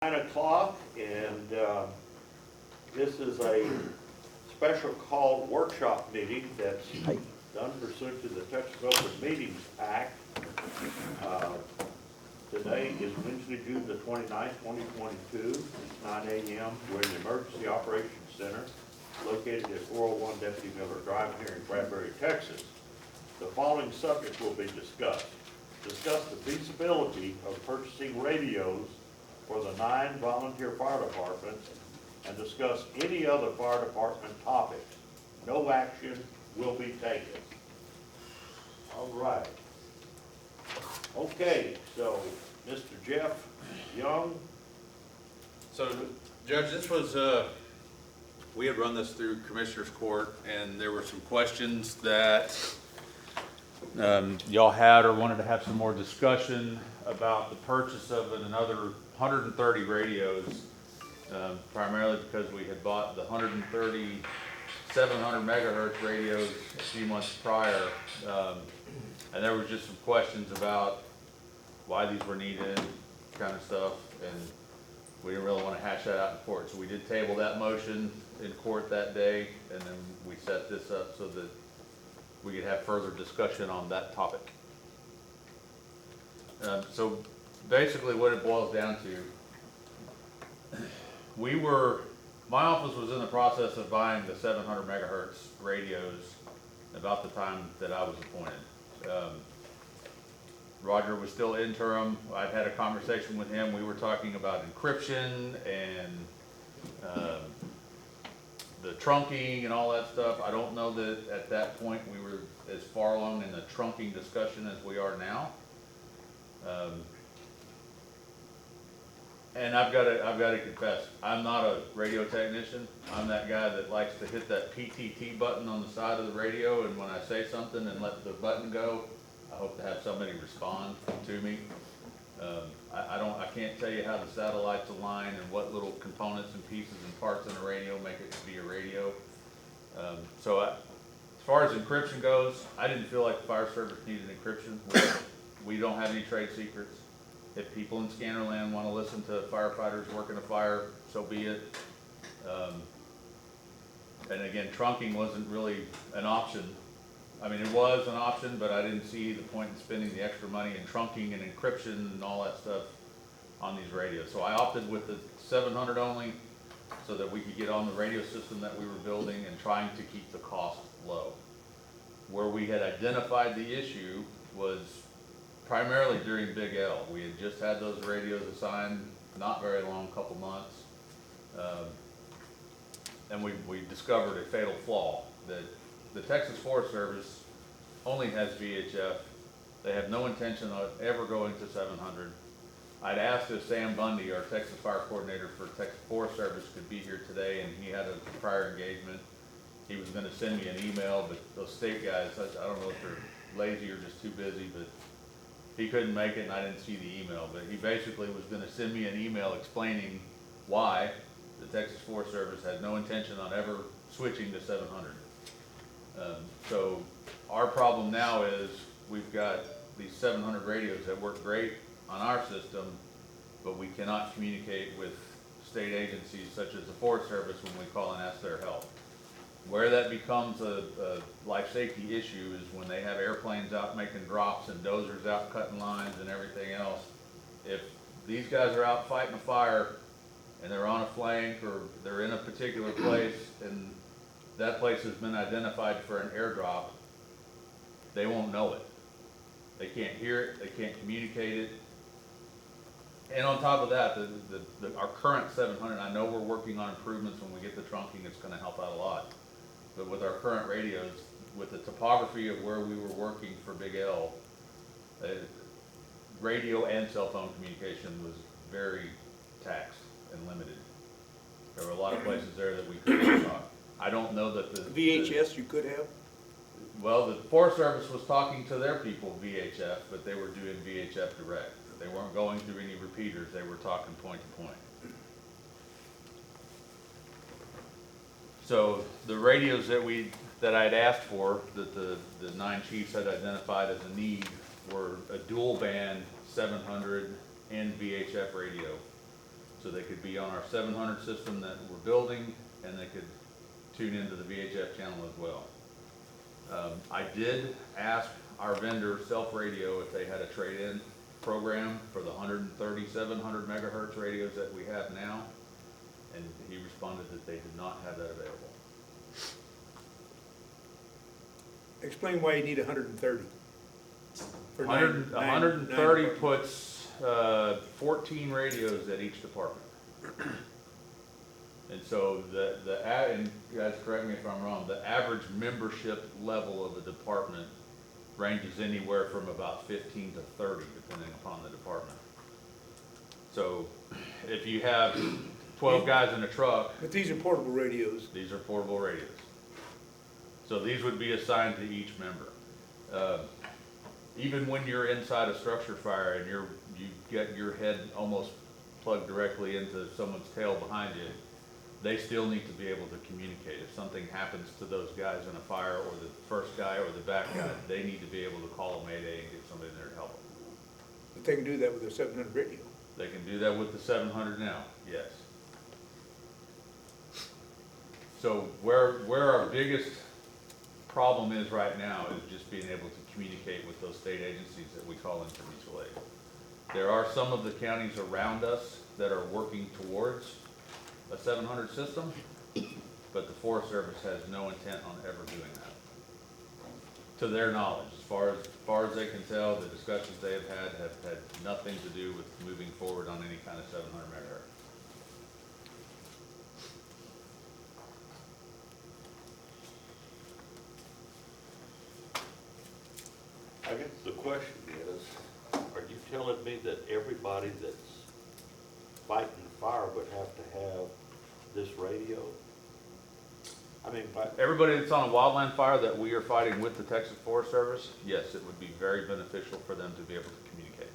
9 o'clock, and this is a special called workshop meeting that's done pursuant to the Texas Open Meetings Act. Today is Wednesday, June the 29th, 2022. It's 9 a.m. We're in the Emergency Operations Center located at 401 Deputy Miller Drive here in Granbury, Texas. The following subjects will be discussed. Discuss the feasibility of purchasing radios for the 9 volunteer fire departments and discuss any other fire department topics. No action will be taken. All right. Okay, so Mr. Jeff Young. So, Judge, this was, we had run this through Commissioner's Court, and there were some questions that y'all had or wanted to have some more discussion about the purchase of another 130 radios, primarily because we had bought the 130 700 megahertz radios a few months prior, and there was just some questions about why these were needed, kind of stuff, and we didn't really want to hash that out in court. So we did table that motion in court that day, and then we set this up so that we could have further discussion on that topic. So basically what it boils down to, my office was in the process of buying the 700 megahertz radios about the time that I was appointed. Roger was still interim. I'd had a conversation with him. We were talking about encryption and the trunking and all that stuff. I don't know that at that point we were as far along in the trunking discussion as we are now. And I've got to confess, I'm not a radio technician. I'm that guy that likes to hit that PTT button on the side of the radio, and when I say something and let the button go, I hope to have somebody respond to me. I can't tell you how the satellites align and what little components and pieces and parts in a radio make it to be a radio. As far as encryption goes, I didn't feel like the fire service needed encryption. We don't have any trade secrets. If people in Scannerland want to listen to firefighters working a fire, so be it. And again, trunking wasn't really an option. I mean, it was an option, but I didn't see the point in spending the extra money in trunking and encryption and all that stuff on these radios. So I opted with the 700 only so that we could get on the radio system that we were building and trying to keep the cost low. Where we had identified the issue was primarily during Big L. We had just had those radios assigned, not very long, couple months, and we discovered a fatal flaw that the Texas Forest Service only has VHF. They have no intention of ever going to 700. I'd asked if Sam Bundy, our Texas Fire Coordinator for Texas Forest Service, could be here today, and he had a prior engagement. He was going to send me an email, but those state guys, I don't know if they're lazy or just too busy, but he couldn't make it and I didn't see the email. But he basically was going to send me an email explaining why the Texas Forest Service had no intention on ever switching to 700. So our problem now is we've got these 700 radios that work great on our system, but we cannot communicate with state agencies such as the Forest Service when we call and ask their help. Where that becomes a life safety issue is when they have airplanes out making drops and dozers out cutting lines and everything else. If these guys are out fighting a fire and they're on a flank or they're in a particular place and that place has been identified for an airdrop, they won't know it. They can't hear it, they can't communicate it. And on top of that, our current 700, I know we're working on improvements. When we get the trunking, it's going to help out a lot. But with our current radios, with the topography of where we were working for Big L, radio and cell phone communication was very taxed and limited. There were a lot of places there that we couldn't talk. I don't know that the VHS you could have? Well, the Forest Service was talking to their people VHF, but they were doing VHF direct. They weren't going through any repeaters. They were talking point to point. So the radios that I'd asked for, that the 9 chiefs had identified as a need, were a dual band 700 and VHF radio. So they could be on our 700 system that we're building, and they could tune into the VHF channel as well. I did ask our vendor, Self Radio, if they had a trade-in program for the 13700 megahertz radios that we have now, and he responded that they did not have that available. Explain why you need 130. For 130 puts 14 radios at each department. And so and you guys correct me if I'm wrong, the average membership level of the department ranges anywhere from about 15 to 30, depending upon the department. So if you have 12 guys in a truck. But these are portable radios. These are portable radios. So these would be assigned to each member. Even when you're inside a structure fire and you get your head almost plugged directly into someone's tail behind you, they still need to be able to communicate. If something happens to those guys in a fire, or the first guy or the back guy, they need to be able to call a Mayday and get somebody in there to help them. But they can do that with their 700 radio. They can do that with the 700 now, yes. So where our biggest problem is right now is just being able to communicate with those state agencies that we call in for mutual aid. There are some of the counties around us that are working towards a 700 system, but the Forest Service has no intent on ever doing that. To their knowledge, as far as they can tell, the discussions they have had nothing to do with moving forward on any kind of 700 megahertz. I guess the question is, are you telling me that everybody that's fighting fire would have to have this radio? I mean, Everybody that's on a wildland fire that we are fighting with the Texas Forest Service, yes, it would be very beneficial for them to be able to communicate.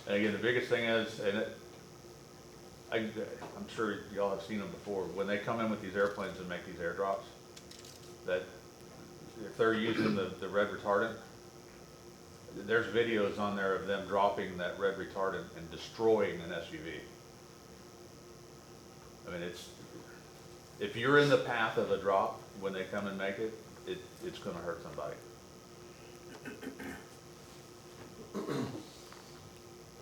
And again, the biggest thing is, I'm sure y'all have seen them before, when they come in with these airplanes and make these airdrops, that if they're using the red retardant, there's videos on there of them dropping that red retardant and destroying an SUV. I mean, if you're in the path of a drop when they come and make it, it's gonna hurt somebody.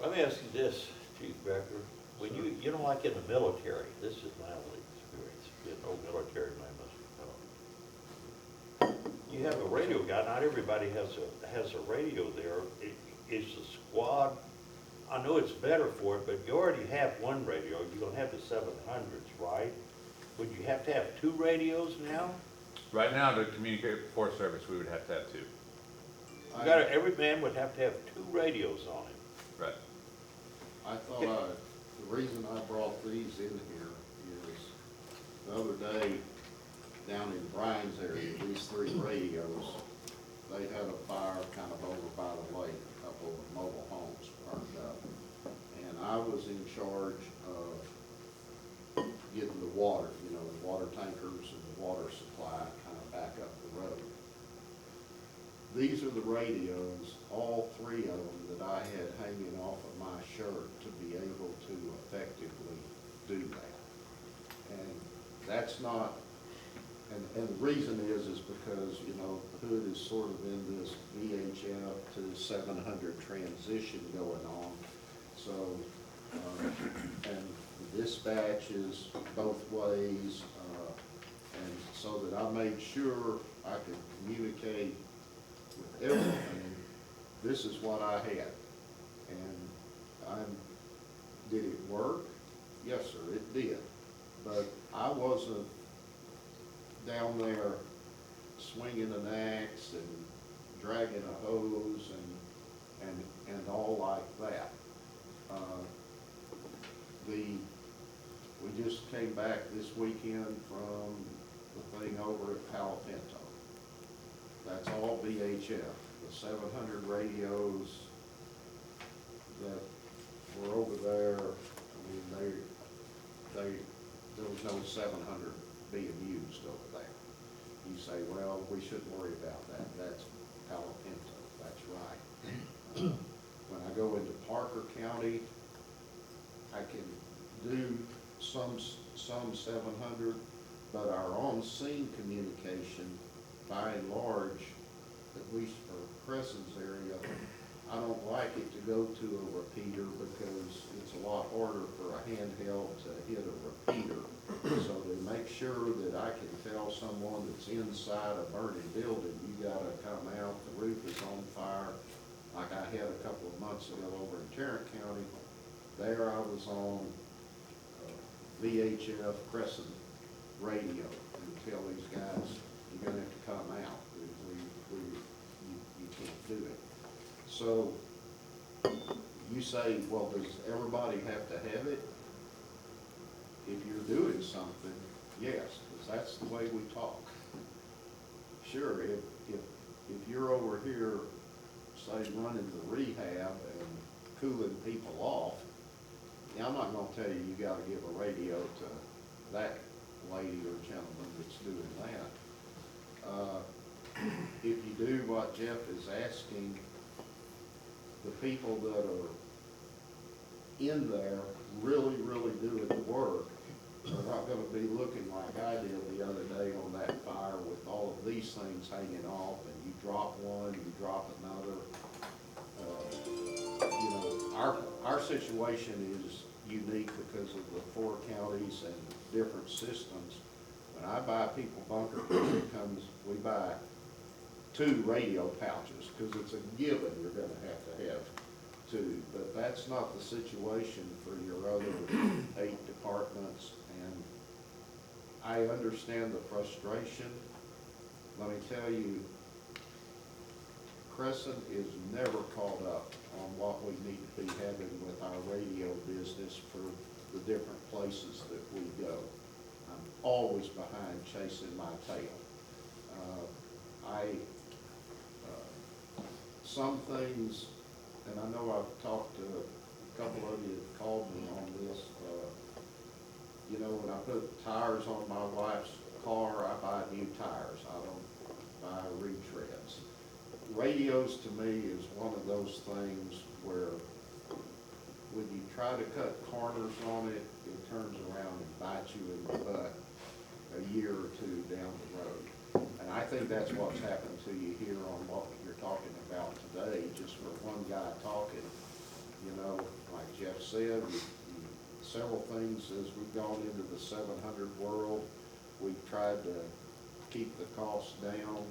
let me ask you this, Chief Becker. When you know, like in the military, this is my only experience, being an old military man myself. You have a radio guy, not everybody has a radio there. Is the squad, I know it's better for it, but you already have one radio, you're gonna have the 700s, right? Would you have to have two radios now? Right now, to communicate with the Forest Service, we would have to have two. Every man would have to have two radios on him. Right. I thought the reason I brought these in here is the other day down in Bryan's area, these three radios, they had a fire kind of over by the lake, a couple of mobile homes burned up. And I was in charge of getting the water, the water tankers and the water supply kind of back up the road. These are the radios, all three of them, that I had hanging off of my shirt to be able to effectively do that. And that's not, and the reason is because, the hood is sort of in this VHF to 700 transition going on. So, and the dispatch is both ways, and so that I made sure I could communicate with everything. This is what I had. And did it work? Yes, sir, it did. But I wasn't down there swinging an axe and dragging a hose and all like that. We just came back this weekend from the thing over at Palo Pinto. That's all VHF. The 700 radios that were over there, I mean, there was no 700 being used over there. You say, well, we shouldn't worry about that. That's Palo Pinto. That's right. When I go into Parker County, I can some 700, but our on-scene communication, by and large, at least for Crescent's area, I don't like it to go to a repeater because it's a lot harder for a handheld to hit a repeater. So to make sure that I can tell someone that's inside a burning building, you gotta come out, the roof is on fire, like I had a couple of months ago over in Tarrant County. There I was on VHF Crescent radio and tell these guys, you're gonna have to come out. You can't do it. So you say, well, does everybody have to have it? If you're doing something, yes, because that's the way we talk. Sure, if you're over here, say, running the rehab and cooling people off, yeah, I'm not gonna tell you you gotta give a radio to that lady or gentleman that's doing that. If you do what Jeff is asking, the people that are in there really doing the work are not gonna be looking like I did the other day on that fire with all of these things hanging off, and you drop one, you drop another. You know, our situation is unique because of the 4 counties and different systems. When I buy people bunker gear, we buy 2 radio pouches, because it's a given you're gonna have 2, but that's not the situation for your other 8 departments, and I understand the frustration. Let me tell you, Crescent is never caught up on what we need to be having with our radio business for the different places that we go. I'm always behind chasing my tail. Some things, and I know I've talked to a couple of you that called me on this, you know, when I put tires on my wife's car, I buy new tires. I don't buy retreads. Radios to me is one of those things where when you try to cut corners on it, it turns around and bites you in the butt a year or 2 down the road. And I think that's what's happened to you here on what you're talking about today, just for one guy talking. You know, like Jeff said, several things as we've gone into the 700 world, we've tried to keep the costs down.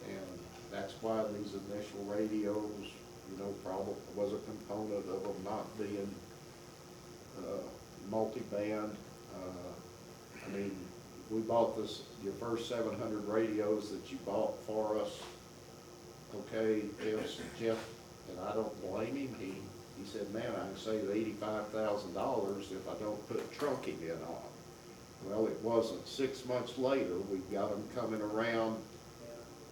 And that's why these initial radios, you know, probably was a component of them not being multi-band. I mean, we bought your first 700 radios that you bought for us. Okay, Jeff, and I don't blame him. He said, man, I can save $85,000 if I don't put trunking in on them. Well, it wasn't 6 months later, we got them coming around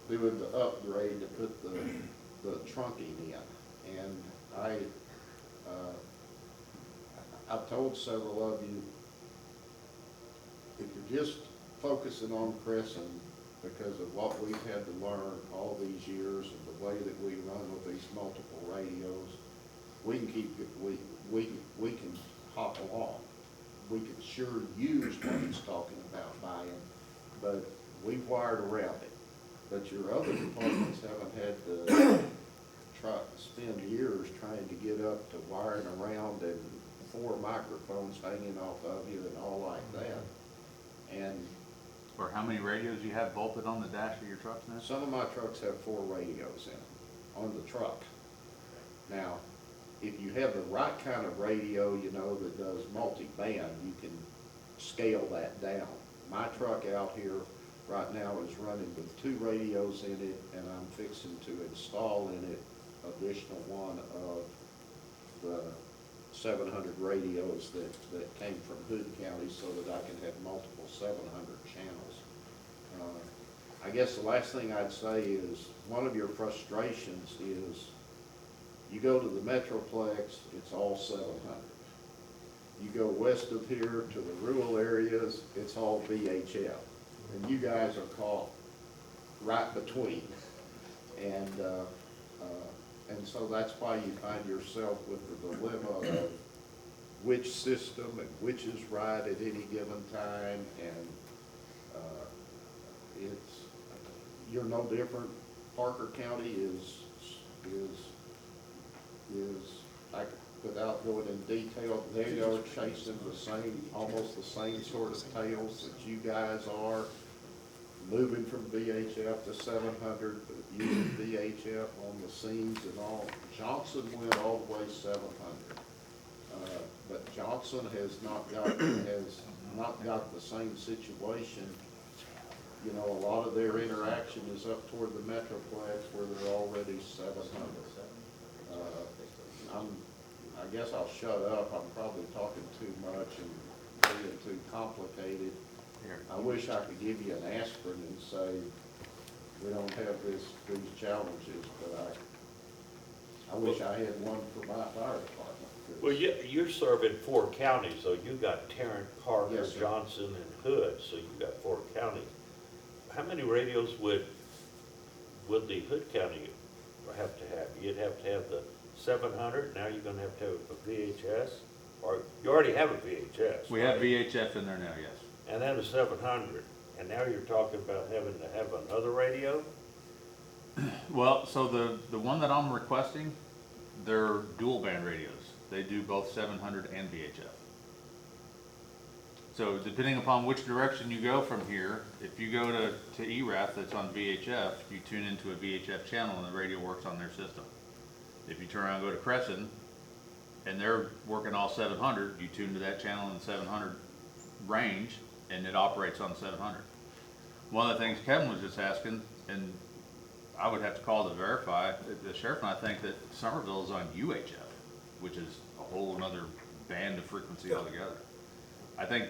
doing the upgrade to put the trunking in. And I've told several of you, if you're just focusing on Crescent because of what we've had to learn all these years and the way that we run with these multiple radios, we can keep it, we can hop along. We can sure use what he's talking about buying, but we've wired around it. But your other departments haven't had to spend years trying to get up to wiring around and 4 microphones hanging off of you and all like that. And Or how many radios you have bolted on the dash of your trucks now? some of my trucks have 4 radios in them on the truck. Now, if you have the right kind of radio, you know, that does multi-band, you can scale that down. My truck out here right now is running with 2 radios in it, and I'm fixing to install in it additional one of the 700 radios that came from Hood County so that I can have multiple 700 channels. I guess the last thing I'd say is one of your frustrations is you go to the Metroplex, it's all 700. You go west of here to the rural areas, it's all VHF. And you guys are caught right between. And so that's why you find yourself with the dilemma of which system and which is right at any given time, and, you're no different. Parker County is, without going in detail, they are chasing the same, almost the same sort of tails that you guys are, moving from VHF to 700, but using VHF on the seams and all. Johnson went all the way 700. But Johnson has not got the same situation. You know, a lot of their interaction is up toward the Metroplex where they're already 700. I guess I'll shut up. I'm probably talking too much and being too complicated. I wish I could give you an aspirin and say, we don't have these challenges, but I wish I had one for my fire department. Well, you're serving 4 counties, so you got Tarrant, Parker, Yes, sir. Johnson, and Hood, so you got 4 counties. How many radios would the Hood County have to have? You'd have to have the 700, now you're gonna have a VHS, or you already have a VHS. We have VHF in there now, yes. And then a 700, and now you're talking about having to have another radio? Well, so the one that I'm requesting, they're dual band radios. They do both 700 and VHF. So depending upon which direction you go from here, if you go to ERAF that's on VHF, you tune into a VHF channel and the radio works on their system. If you turn around and go to Crescent and they're working all 700, you tune to that channel in 700 range and it operates on 700. One of the things Kevin was just asking, and I would have to call to verify, the sheriff and I think that Somerville is on UHF, which is a whole another band of frequency altogether. I think,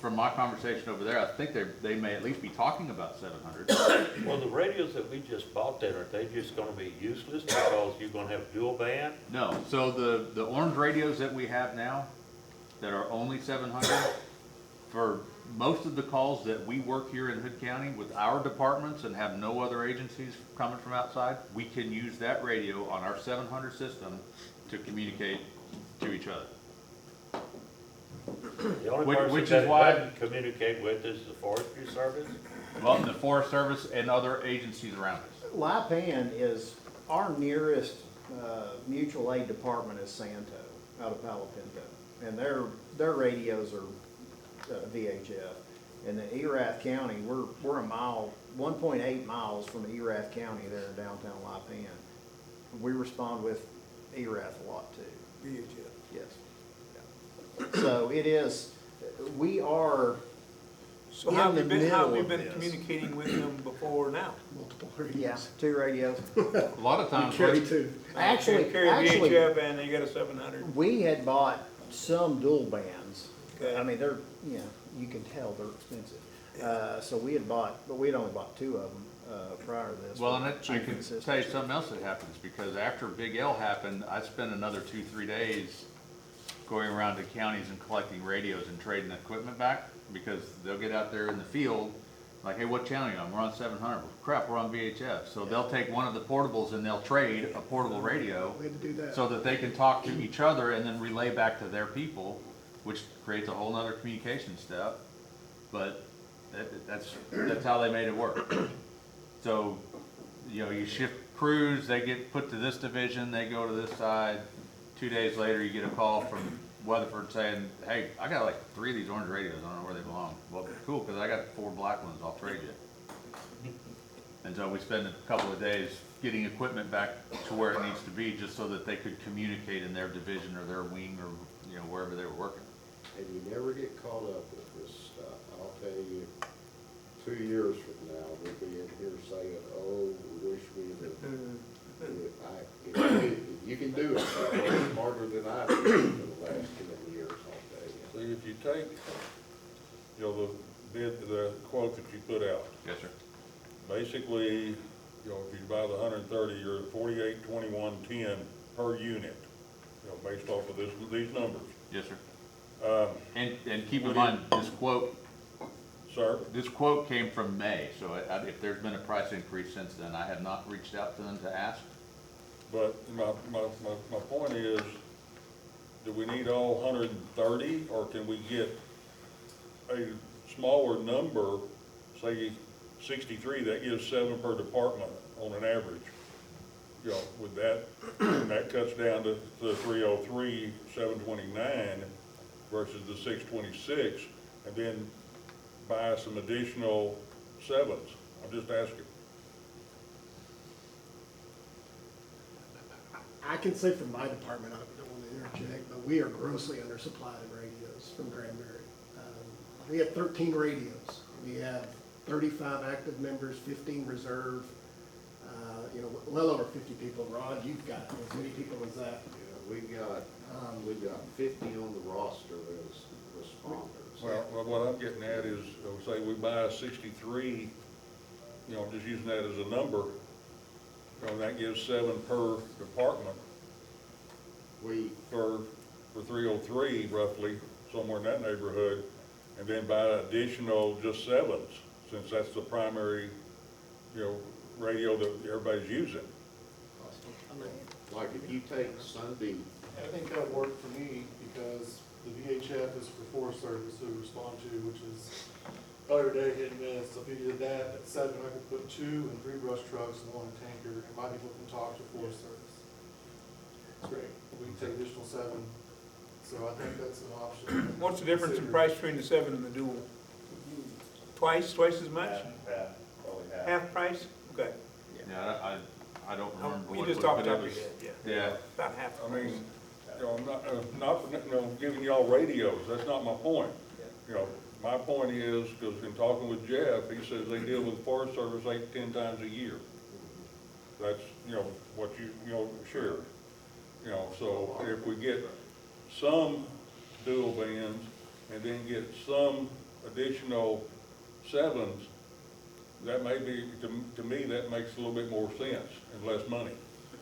from my conversation over there, I think they may at least be talking about 700. Well, the radios that we just bought then, are they just gonna be useless because you're gonna have dual band? No, so the orange radios that we have now, that are only 700, for most of the calls that we work here in Hood County with our departments and have no other agencies coming from outside, we can use that radio on our 700 system to communicate to each other. The only Which person is that it why- doesn't communicate with is the Forestry Service? Well, the Forest Service and other agencies around us. Lipan is, our nearest mutual aid department is Santo, out of Palo Pinto. And their radios are VHF. And the ERAF County, we're a mile, 1.8 miles from ERAF County there in downtown Lipan. We respond with ERAF a lot too. VHF. Yes. So it is, we are So how have in you the been, how have middle you of been this. communicating with them before now? Yeah, 2 radios. A lot of times, Actually, Carry actually, VHF and they got a 700. we had bought some dual bands. Okay. I mean, they're, you know, you can tell they're expensive. So we had bought, but we'd only bought 2 of them prior to this. well, and I Chief can assistant. tell you something else that happens, because after Big L happened, I spent another 2-3 days going around to counties and collecting radios and trading equipment back, because they'll get out there in the field, like, hey, what channel are you on? We're on 700. Well, crap, we're on VHF. So they'll take one of the portables and they'll trade a portable radio so that they can talk to each other and then relay back to their people, which creates a whole nother communication step. But that's how they made it work. So, you know, you shift crews, they get put to this division, they go to this side. 2 days later, you get a call from Weatherford saying, hey, I got like 3 of these orange radios, I don't know where they belong. Well, cool, because I got 4 black ones, I'll trade you. And so we spend a couple of days getting equipment back to where it needs to be, just so that they could communicate in their division or their wing or, you know, wherever they were working. And you never get caught up with this stuff. I'll tell you, 2 years from now, we'll be in here saying, oh, we wish we had. You can do it, you're smarter than I did for the last 10 years, I'll tell you. See, if you take, you know, the quote that you put out, Yes, sir. basically, you know, if you buy the 130, you're at 48.21.10 per unit, you know, based off of these numbers. Yes, sir. And keep in mind, Sir? this quote came from May, so if there's been a price increase since then, I have not reached out to them to ask. But my point is, do we need all 130, or can we get a smaller number, say 63, that gives 7 per department on an average? You know, with that, that cuts down to the 303, 729 versus the 626, and then buy some additional 7s. I'm just asking. I can say from my department, I don't want to interject, but we are grossly undersupplied in radios from Granbury. We have 13 radios. We have 35 active members, 15 reserve, well over 50 people. Ron, you've got as many people as that. Yeah, we've got 50 on the roster as responders. Well, what I'm getting at is, say we buy 63, you know, just using that as a number, you know, that gives 7 per department for 303 roughly, somewhere in that neighborhood, and then buy additional just 7s, since that's the primary, you know, radio that everybody's using. Like if you take Sunday, I think that worked for me because the VHF is for Forest Service to respond to, which is other day hit and miss. So if you did that at 7, I could put 2 and 3 brush trucks and 1 tanker, and my people can talk to Forest Service. It's great. We can take additional 7. So I think that's an option. What's the difference in price between the 7 and the dual? Twice as much? Probably half. Half price? Okay. Yeah, I don't remember You what, just but talked it about was, it, yeah. yeah. About half. I mean, you know, I'm not, you know, giving y'all radios, that's not my point. You know, my point is, because in talking with Jeff, he says they deal with Forest Service 8 to 10 times a year. That's, you know, what you know, share. You know, so if we get some dual bands and then get some additional 7s, that may be, to me, that makes a little bit more sense and less money.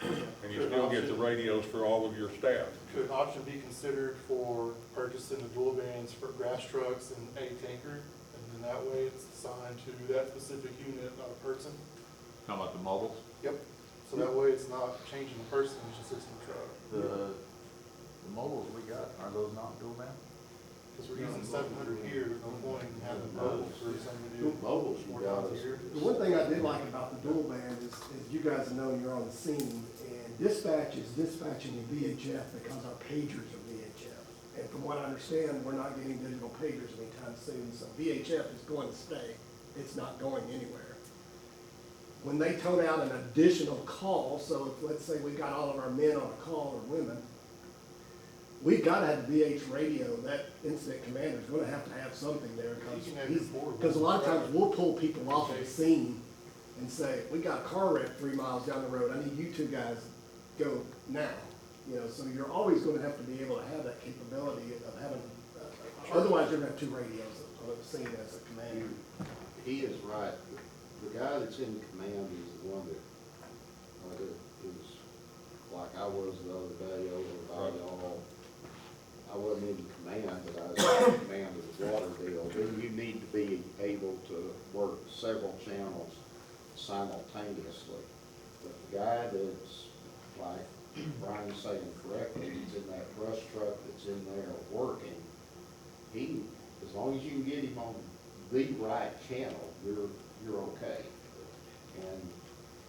And you still get the radios for all of your staff. Could an option be considered for purchasing the dual bands for grass trucks and a tanker? And then that way it's assigned to that specific unit, not a person? Talking about the mobiles? Yep. So that way it's not changing the person, it's just a system truck. The mobiles we got, are those not dual band? Because we're using 700 here, there's no point in having both for somebody to do mobiles you 4 got times a us. year. The one thing I did like about the dual band is you guys know you're on the scene, and dispatch is dispatching the VHF because our pagers are VHF. And from what I understand, we're not getting digital pagers anytime soon, so VHF is going to stay. It's not going anywhere. When they tone out an additional call, so if, let's say we got all of our men on a call or women, we've got to have the VH radio. That incident commander is going to have something there You can have your portable. because a lot of times we'll pull people off of the scene and say, we got a car wreck 3 miles down the road. I need you 2 guys to go now. You know, so you're always going to have to be able to have that capability of having. Otherwise, you're going to have 2 radios on the scene as a commander. he is right. The guy that's in command is the one that is like I was the other day over by y'all. I wasn't in command, but I was in command of the water deal. Then you need to be able to work several channels simultaneously. But the guy that's, like Brian's saying correctly, he's in that brush truck that's in there working, he, as long as you can get him on the right channel, you're okay. And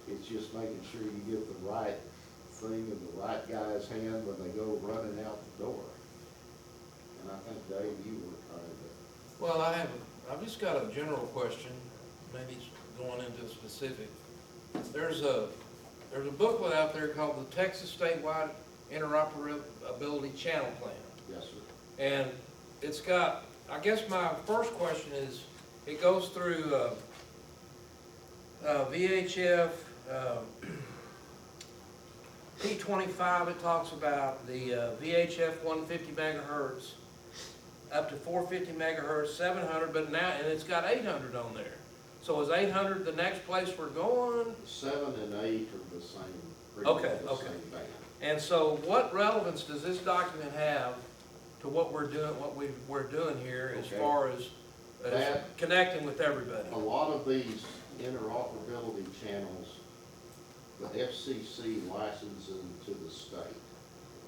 it's just making sure you get the right thing in the right guy's hand when they go running out the door. And I think, Dave, you were trying to. Well, I've just got a general question, maybe it's going into specific. There's a booklet out there called the Texas Statewide Interoperability Channel Plan. Yes, sir. And it's got, I guess my first question is, it goes through VHF, P25, it talks about the VHF 150 megahertz, up to 450 megahertz, 700, but now, and it's got 800 on there. So is 800 the next place we're going? 7 and 8 are the same. pretty Okay, much the okay. same band. And so what relevance does this document have to what we're doing, we're doing here as Okay. far as That- connecting with everybody? A lot of these interoperability channels, the FCC licenses them to the state.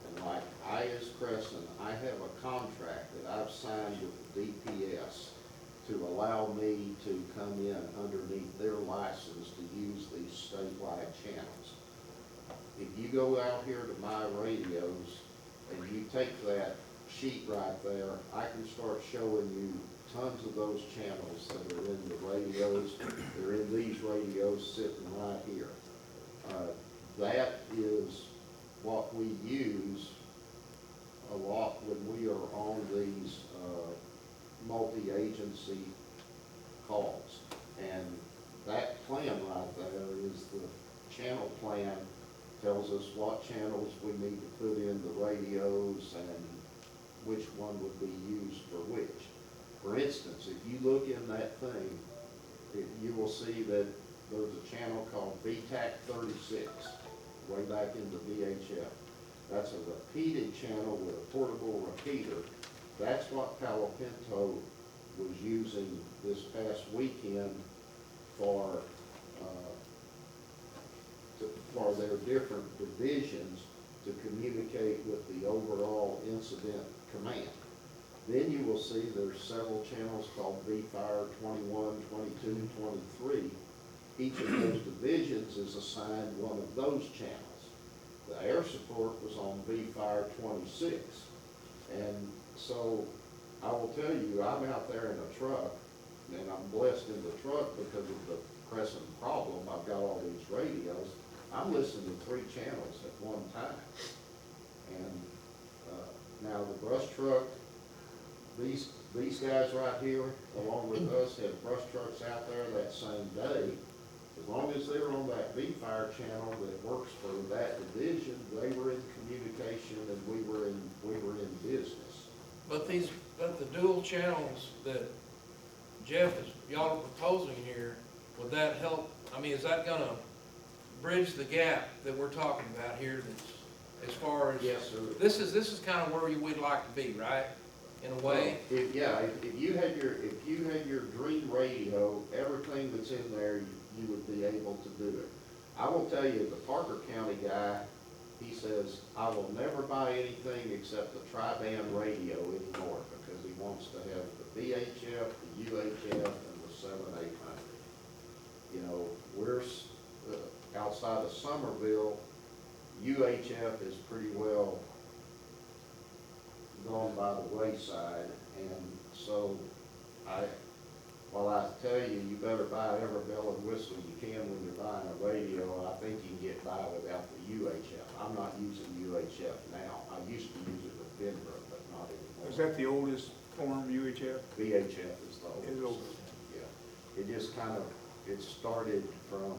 And like I, as Crescent, I have a contract that I've signed with the DPS to allow me to come in underneath their license to use these statewide channels. If you go out here to my radios and you take that sheet right there, I can start showing you tons of those channels that are in the radios. They're in these radios sitting right here. That is what we use a lot when we are on these multi-agency calls. And that plan right there is the channel plan, tells us what channels we need to put in the radios and which one would be used for which. For instance, if you look in that thing, you will see that there's a channel called VTAC 36, way back into VHF. That's a repeated channel with a portable repeater. That's what Palo Pinto was using this past weekend for their different divisions to communicate with the overall incident command. Then you will see there's several channels called V-Fire 21, 22, 23. Each of those divisions is assigned one of those channels. The air support was on V-Fire 26. And so I will tell you, I'm out there in a truck, and I'm blessed in the truck because of the Crescent problem. I've got all these radios. I'm listening to 3 channels at one time. And now the brush truck, these guys right here, along with us, had brush trucks out there that same day. As long as they're on that V-Fire channel that works for that division, they were in communication and we were in business. But the dual channels that Jeff y'all are proposing here, would that help? I mean, is that gonna bridge the gap that we're talking about here? That's as far as Yes, sir. This is kind of where we'd like to be, right? In a way. If you had your dream radio, everything that's in there, you would be able to do it. I will tell you, the Parker County guy, he says, I will never buy anything except the tri-band radio anymore because he wants to have the VHF, the UHF, and the 7-800. You know, we're outside of Somerville, UHF is pretty well gone by the wayside, and so while I tell you, you better buy every bell and whistle you can when you're buying a radio, I think you can get by without the UHF. I'm not using UHF now. I used to use it with Denver, but not anymore. Is that the oldest form, UHF? VHF is the oldest. Is oldest. Yeah. It just kind of, it started from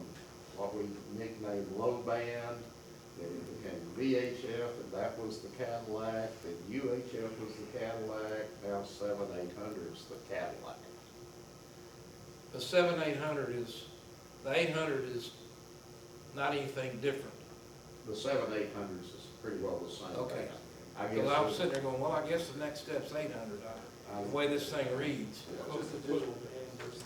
what we nicknamed low band, then it became VHF, and that was the Cadillac, then UHF was the Cadillac, now 7-800 is the Cadillac. The 7-800 is, the 800 is not anything different. The 7-800s is pretty well the same. Okay. I Because I was guess, sitting there going, well, I guess the next step's 800, the way this thing reads. It's just a digital band versus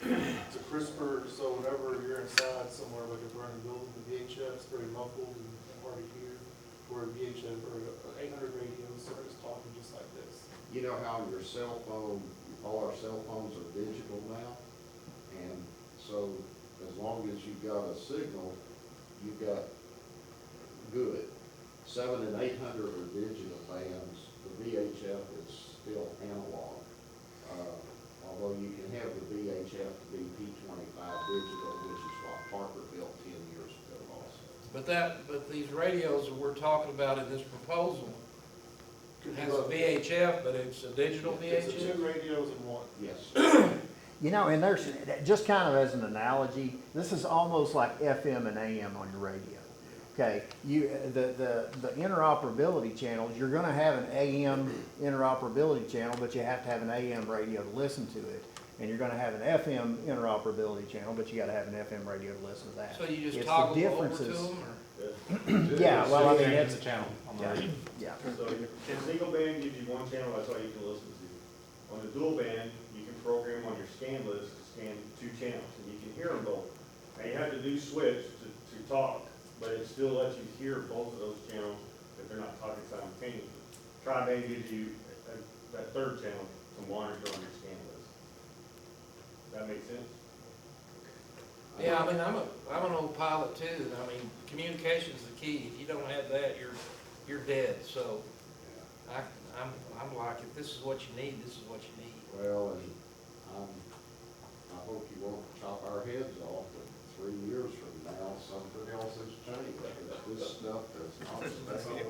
it's a crisper, so whenever you're inside somewhere like a burning building, the VHF is very muffled and hard to hear, where a VHF or an 800 radio starts talking just like this. you know how your cell phone, all our cell phones are digital now? And so as long as you've got a signal, you've got good. 7 and 800 are digital bands. The VHF is still analog. Although you can have the VHF to be P25 digital, which is what Parker built 10 years ago also. But these radios that we're talking about in this proposal has a VHF, but it's a digital It's VHF? 2 radios in one. Yes. You know, and there's, just kind of as an analogy, this is almost like FM and AM on your radio. Okay, the interoperability channels, you're gonna have an AM interoperability channel, but you have to have an AM radio to listen to it. And you're gonna have an FM interoperability channel, but you gotta have an FM radio to listen to that. So you just It's the toggle over to differences. them, or? Yeah, well, I mean, It's it's, a channel on the yeah, radio. yeah. So your single band gives you one channel, that's all you can listen to. On the dual band, you can program on your scan list to scan 2 channels, and you can hear them both. Now you have to do switch to talk, but it still lets you hear both of those channels if they're not talking simultaneously. Tri-band gives you that third channel to monitor on your scan list. That makes sense? Yeah, I mean, I'm an old pilot too, and I mean, communication's the key. If you don't have that, you're dead, so I'm like, if this is what you need, this is what you need. Well, and I hope you won't chop our heads off, but 3 years from now, something else has changed. This stuff does not stay.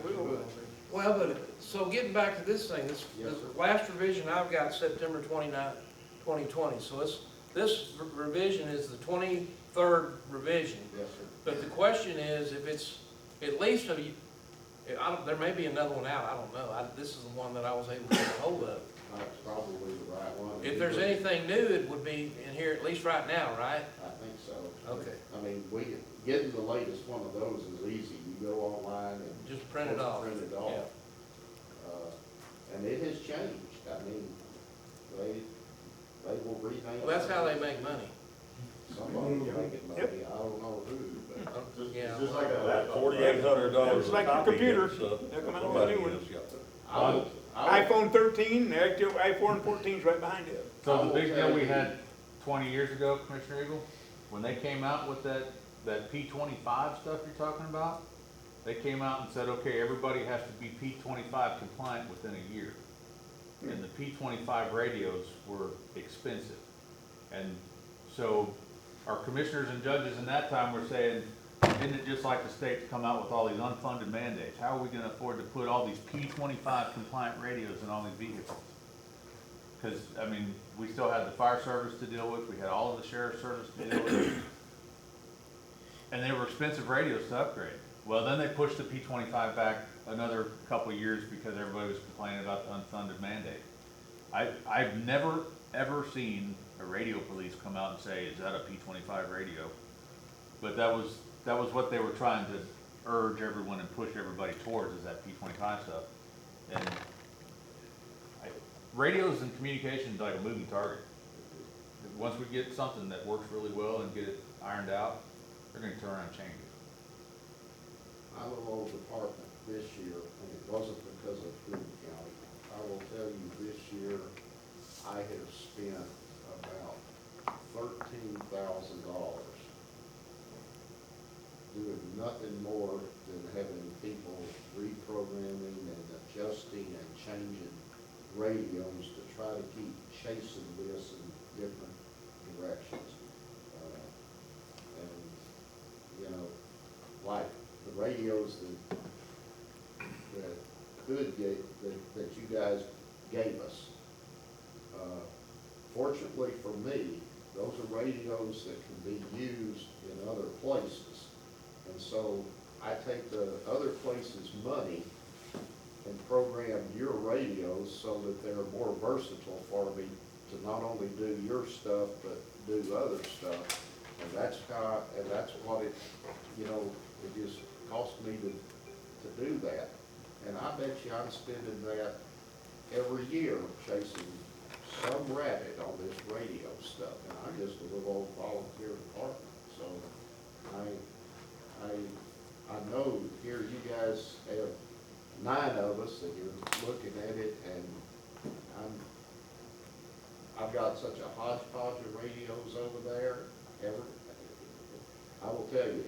Well, but, so getting back to this thing, this Yes, sir. last revision I've got September 29, 2020, so this revision is the 23rd revision. Yes, sir. But the question is, if it's at least there may be another one out, I don't know. This is the one that I was able to get a hold of. That's probably the right one. If there's anything new, it would be in here at least right now, right? I think so. Okay. I mean, getting the latest one of those is easy. You go online and. Just print it off. Print it off. And it has changed. I mean, they will rename. Well, that's how they make money. Somebody's making money. I don't know who, but. Yeah. It's just like a laptop. $4,800. It's like your computer. They'll come out with a new one. I will- iPhone 13, the iPhone 14's right behind it. So I the will big tell deal we you- had 20 years ago, Commissioner Eagle, when they came out with that P25 stuff you're talking about, they came out and said, okay, everybody has to be P25 compliant within a year. And the P25 radios were expensive. And so our commissioners and judges in that time were saying, isn't it just like the state to come out with all these unfunded mandates? How are we gonna afford to put all these P25 compliant radios in all these vehicles? Because, I mean, we still had the fire service to deal with, we had all of the sheriff's service to deal with. And they were expensive radios to upgrade. Well, then they pushed the P25 back another couple of years because everybody was complaining about the unfunded mandate. I've never, ever seen a radio police come out and say, is that a P25 radio? But that was what they were trying to urge everyone and push everybody towards, is that P25 stuff. And radios and communications like a moving target. Once we get something that works really well and get it ironed out, they're gonna turn around and change it. My little old department this year, and it wasn't because of Boone County, I will tell you this year, I have spent about $13,000 doing nothing more than having people reprogramming and adjusting and changing radios to try to keep chasing this in different directions. And, you know, like the radios that Hood gave, that you guys gave us. Fortunately for me, those are radios that can be used in other places. And so I take the other places' money and program your radios so that they're more versatile for me to not only do your stuff, but do other stuff. And that's what it, you know, it just cost me to do that. And I bet you I'm spending that every year chasing some rabbit on this radio stuff. And I'm just a little old volunteer department. So I know here you guys have 9 of us that you're looking at it, and I've got such a hodgepodge of radios over there. I will tell you,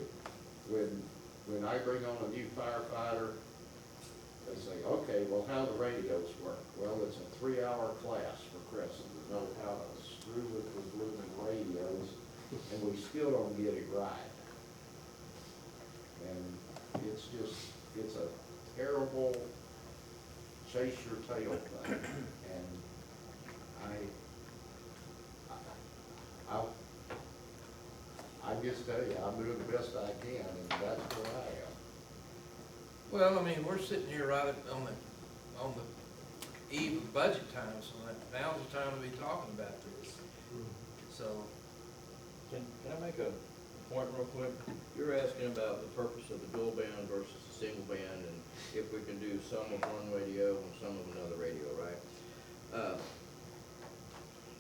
when I bring on a new firefighter, they say, okay, well, how do the radios work? Well, it's a 3-hour class for Crescent to know how to screw with the blooming radios, and we still don't get it right. And it's a terrible chase your tail thing. And I just tell you, I'm doing the best I can, and that's where I am. Well, I mean, we're sitting here right on the eve of budget time, so now's the time to be talking about this. So, Can I make a point real quick? You're asking about the purpose of the dual band versus the single band, and if we can do some of one radio and some of another radio, right?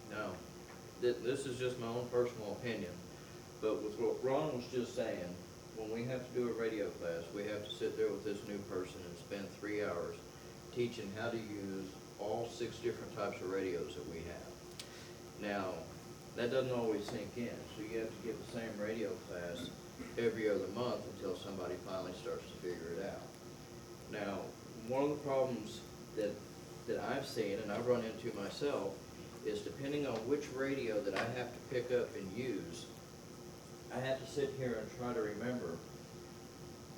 Now, this is just my own personal opinion, but with what Ron was just saying, when we have to do a radio class, we have have to sit there with this new person and spend 3 hours teaching how to use all 6 different types of radios that we have. Now, that doesn't always sink in, so you have to get the same radio class every other month until somebody finally starts to figure it out. Now, one of the problems that I've seen, and I've run into myself, is depending on which radio that I have to pick up and use, I have to sit here and try to remember,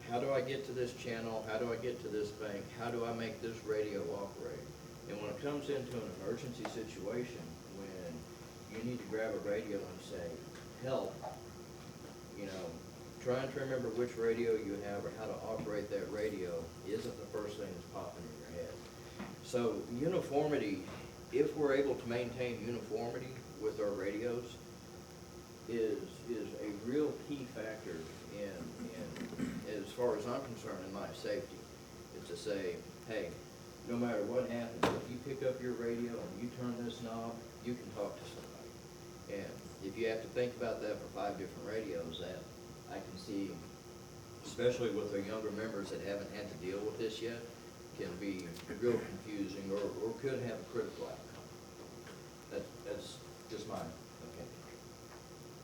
how do I get to this channel, how do I get to this bank, how do I make this radio operate? And when it comes into an emergency situation, when you need to grab a radio and say, help, you know, trying to remember which radio you have or how to operate that radio isn't the first thing that's popping in your head. So uniformity, if we're able to maintain uniformity with our radios, is a real key factor in, as far as I'm concerned, in life safety. Is to say, hey, no matter what happens, if you pick up your radio and you turn this knob, you can talk to somebody. And if you have to think about that for 5 different radios, that I can see, especially with our younger members that haven't had to deal with this yet, can be real confusing or could have a critical outcome. That's just my opinion.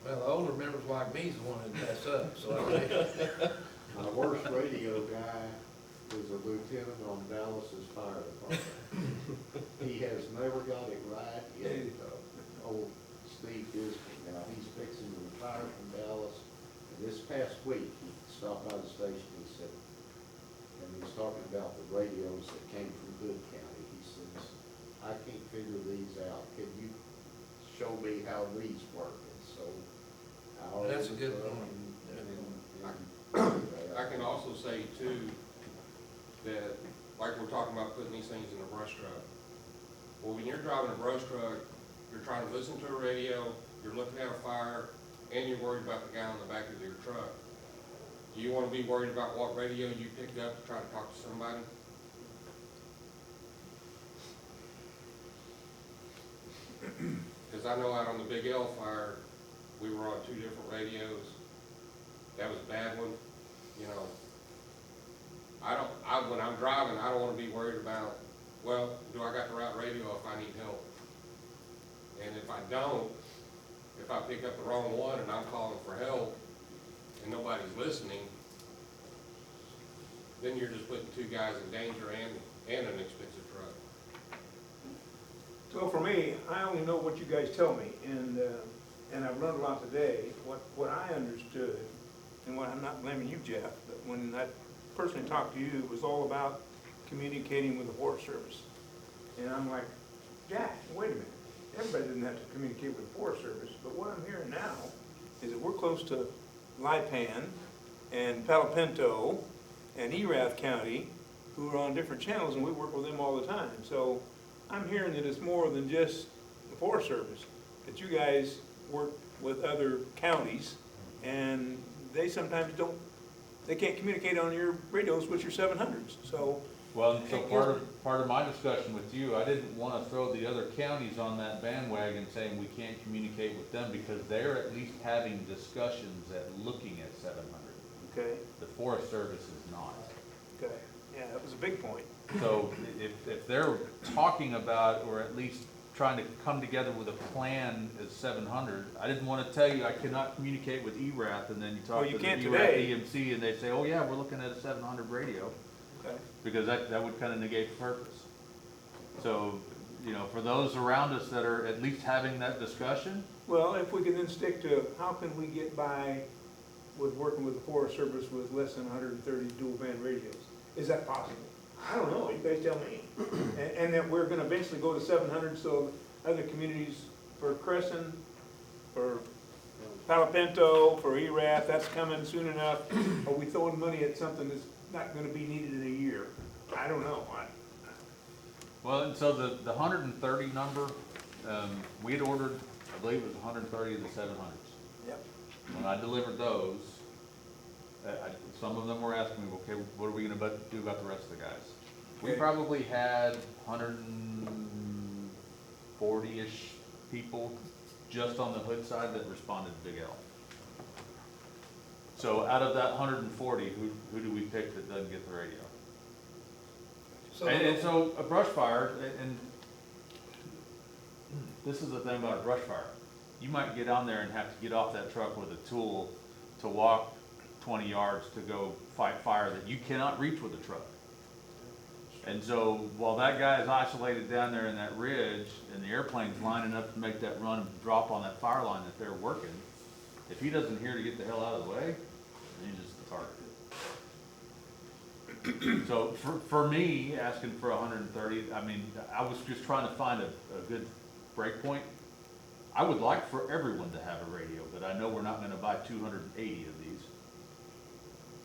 Well, the older members like me is the one who mess up, so I think. My worst radio guy is a lieutenant on Dallas's fire department. He has never got it right yet. Old Steve Disney, now he's fixing to retire from Dallas. And this past week, he stopped by the station, he said, and he was talking about the radios that came from Hood County. He says, I can't figure these out. Can you show me how these work? And so That's a good point. I can also say too, that like we're talking about putting these things in a brush truck. Well, when you're driving a brush truck, you're trying to listen to a radio, you're looking at a fire, and you're worried about the guy on the back of your truck. Do you want to be worried about what radio you picked up to try to talk to somebody? Because I know out on the Big L fire, we were on 2 different radios. That was a bad one, you know. When I'm driving, I don't want to be worried about, well, do I got the right radio if I need help? And if I don't, if I pick up the wrong one and I'm calling for help and nobody's listening, then you're just putting 2 guys in danger and an expensive truck. So for me, I only know what you guys tell me, and I've learned a lot today. What I understood, and what I'm not blaming you, Jeff, but when I personally talked to you, it was all about communicating with the Forest Service. And I'm like, Jack, wait a minute. Everybody doesn't have to communicate with the Forest Service, but what I'm hearing now is that we're close to Lipan and Palo Pinto and Erath County, who are on different channels, and we work with them all the time. So I'm hearing that it's more than just the Forest Service, that you guys work with other counties, and they sometimes they can't communicate on your radios with your 700s. So, Well, so part of my discussion with you, I didn't want to throw the other counties on that bandwagon saying we can't communicate with them because they're at least having discussions at looking at 700. okay, The Forest Service is not. okay, yeah, that was a big point. So if they're talking about, or at least trying to come together with a plan as 700, I didn't want to tell you I cannot communicate with ERAF, and then you talk Well, you to the can't ERAF today. EMC and they say, oh yeah, we're looking at a 700 radio. Okay. Because that would kind of negate the purpose. So, you know, for those around us that are at least having that discussion, Well, if we can then stick to how can we get by with working with the Forest Service with less than 130 dual band radios? Is that possible? I don't know, you guys tell me. And that we're gonna eventually go to 700, so other communities for Crescent, for Palo Pinto, for ERAF, that's coming soon enough. Are we throwing money at something that's not gonna be needed in a year? I don't know. well, and so the 130 number, we had ordered, I believe it was 130 of the 700s. Yep. When I delivered those, some of them were asking me, okay, what are we gonna do about the rest of the guys? We Okay. probably had 140-ish people just on the hood side that responded to Big L. So out of that 140, who do we pick that doesn't get the radio? So, And so a brush fire, and this is the thing about a brush fire. You might get on there and have to get off that truck with a tool to walk 20 yards to go fight fire that you cannot reach with a truck. And so while that guy is isolated down there in that ridge and the airplane's lining up to make that run and drop on that fire line that they're working, if he doesn't hear to get the hell out of the way, then he's just a target. So for me, asking for 130, I mean, I was just trying to find a good break point. I would like for everyone to have a radio, but I know we're not gonna buy 280 of these.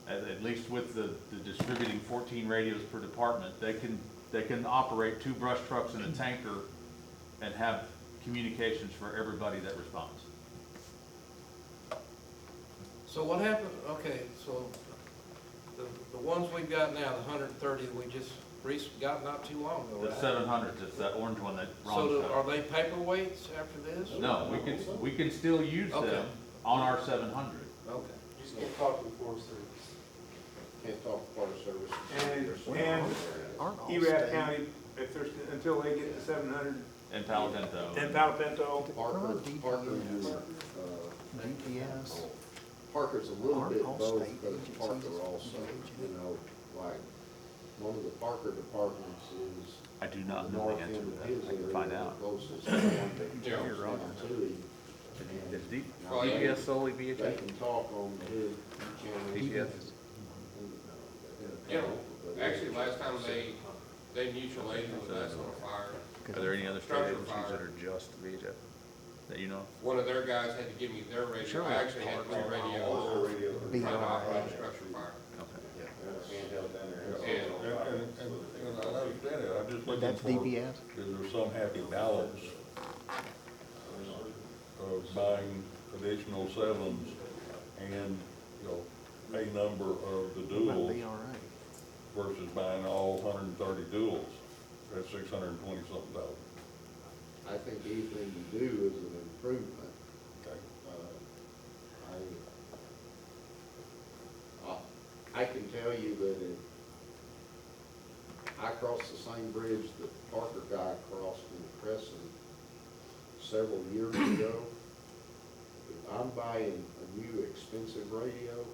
At least with the distributing 14 radios per department, they can operate 2 brush trucks and a tanker and have communications for everybody that responds. so what happened, okay, so the ones we've got now, the 130, we just got not too long ago, The right? 700s, it's that orange one that So Ron's are got. they paperweights after this? No, we can still use Okay. them on our 700. Okay. You just can't talk to the Forest Service. Can't talk to Forest Service. And Erath County, if there's, until they get to 700, And Palo Pinto. and Palo Pinto, Parker, GPS. Parker's a little bit Aren't all both, state but it's Parker agencies also, VHF? you know, like, one of the Parker departments is I do the not know north the answer end to of his that. I can area, find the out. closest one that Yeah. comes down to him. Is D- Well, yeah. DPS solely They VHF? can talk on his channel. DPS? Yeah, actually, last time they mutual aided with us on a fire, Are there any other state Structure agencies fire. that are just VHF that you know of? one of their guys had to give me their radio. I actually had 3 radios trying to operate a structure fire. Okay. And I understand it, I'm just looking That's for, DPS? is there some happy balance of buying additional 7s and, you know, a number of the Might duals be all right. versus buying all 130 duals at $620 something. I think anything you do is an improvement. Okay. I can tell you that if I crossed the same bridge that Parker guy crossed in Crescent several years ago. If I'm buying a new expensive radio,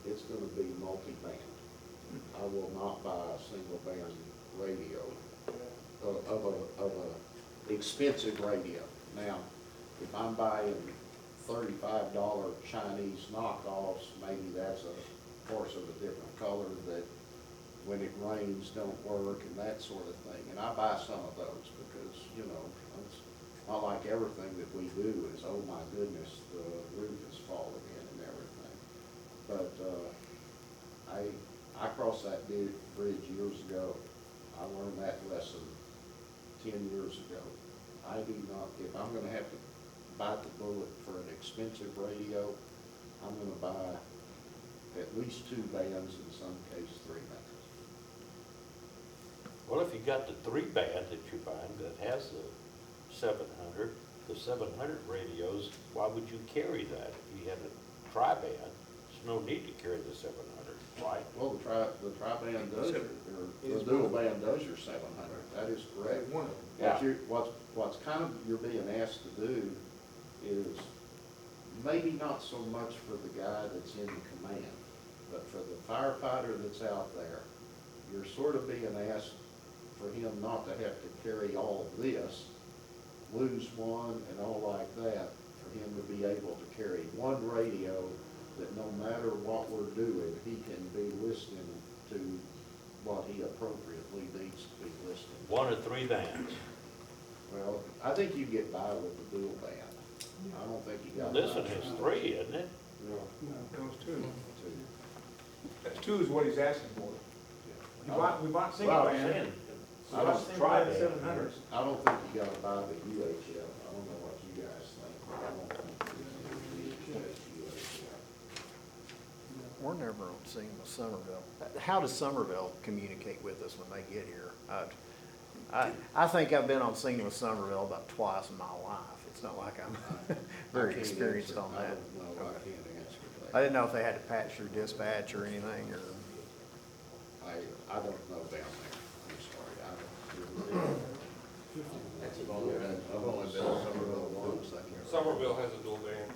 it's gonna be multi-band. I will not buy a single band radio of a expensive radio. Now, if I'm buying $35 Chinese knockoffs, maybe that's a horse of a different color that when it rains don't work and that sort of thing. And I buy some of those because, you know, it's not like everything that we do is, oh my goodness, the roof is falling in and everything. But I crossed that bridge years ago. I learned that lesson 10 years ago. I do not, if I'm gonna have to bite the bullet for an expensive radio, I'm gonna buy at least 2 bands, in some case 3 bands. Well, if you got the 3-band that you're buying that has the 700, the 700 radios, why would you carry that? If you had a tri-band, there's no need to carry the 700, right? Well, the tri-band does your, or the dual band does your 700, that is correct. one of them. What's kind of you're being asked to do is maybe not so much for the guy that's in command, but for the firefighter that's out there, you're sort of being asked for him not to have to carry all of this, lose one and all like that, for him to be able to carry one radio that no matter what we're doing, he can be listening to what he appropriately needs to be listening to. 1 or 3 bands. Well, I think you get by with the dual band. I don't think you got. This one has 3, isn't it? No. those two. Two. That's 2 is what he's asking for. We bought single Well, I'm band. saying, We bought single band 700s. I don't think you gotta buy the UHF. I don't know what you guys think, but I don't think you need UHF. We're never on scene with Somerville. How does Somerville communicate with us when they get here? I think I've been on scene with Somerville about twice in my life. It's not like I'm I very can't experienced answer. on I that. don't know, I can't answer that. I didn't know if they had to patch through dispatch or anything, or, I don't know down there, I'm sorry, I don't. I've only been Somerville once, I can't. Somerville has a dual band.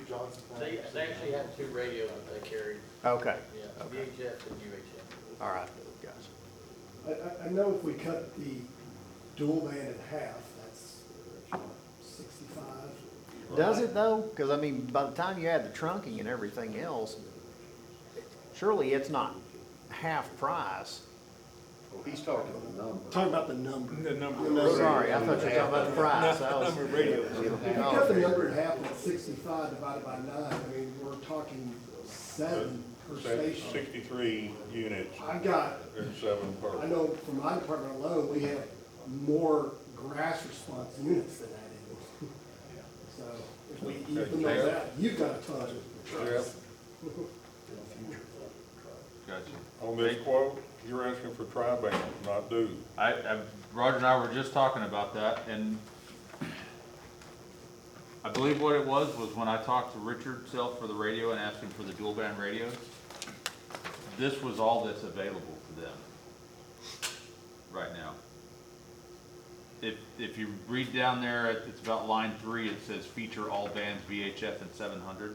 Johnson. They actually had two radios that they carried, okay, yeah, Okay. VHF and UHF. all right, gotcha. I know if we cut the dual band in half, that's 65. Does it though? Because I mean, by the time you add the trunking and everything else, surely it's not half price. Well, he's talking the number. Talking about the number. The number. The number. Sorry, I thought you were talking about the price. I was- Number of radios. If you cut the number in half, that's 65 divided by 9, I mean, we're talking 7 per station. 63 units I got, and 7 per. I know from my department alone, we have more grass response units than that even. So if we even know that, you've got a ton of trucks. Gotcha. On this quote, you're asking for tri-band, not dual. Roger and I were just talking about that, and I believe what it was when I talked to Richard Self for the radio and asked him for the dual band radios. This was all that's available to them right now. If you read down there, it's about line 3, it says feature all bands VHF and 700.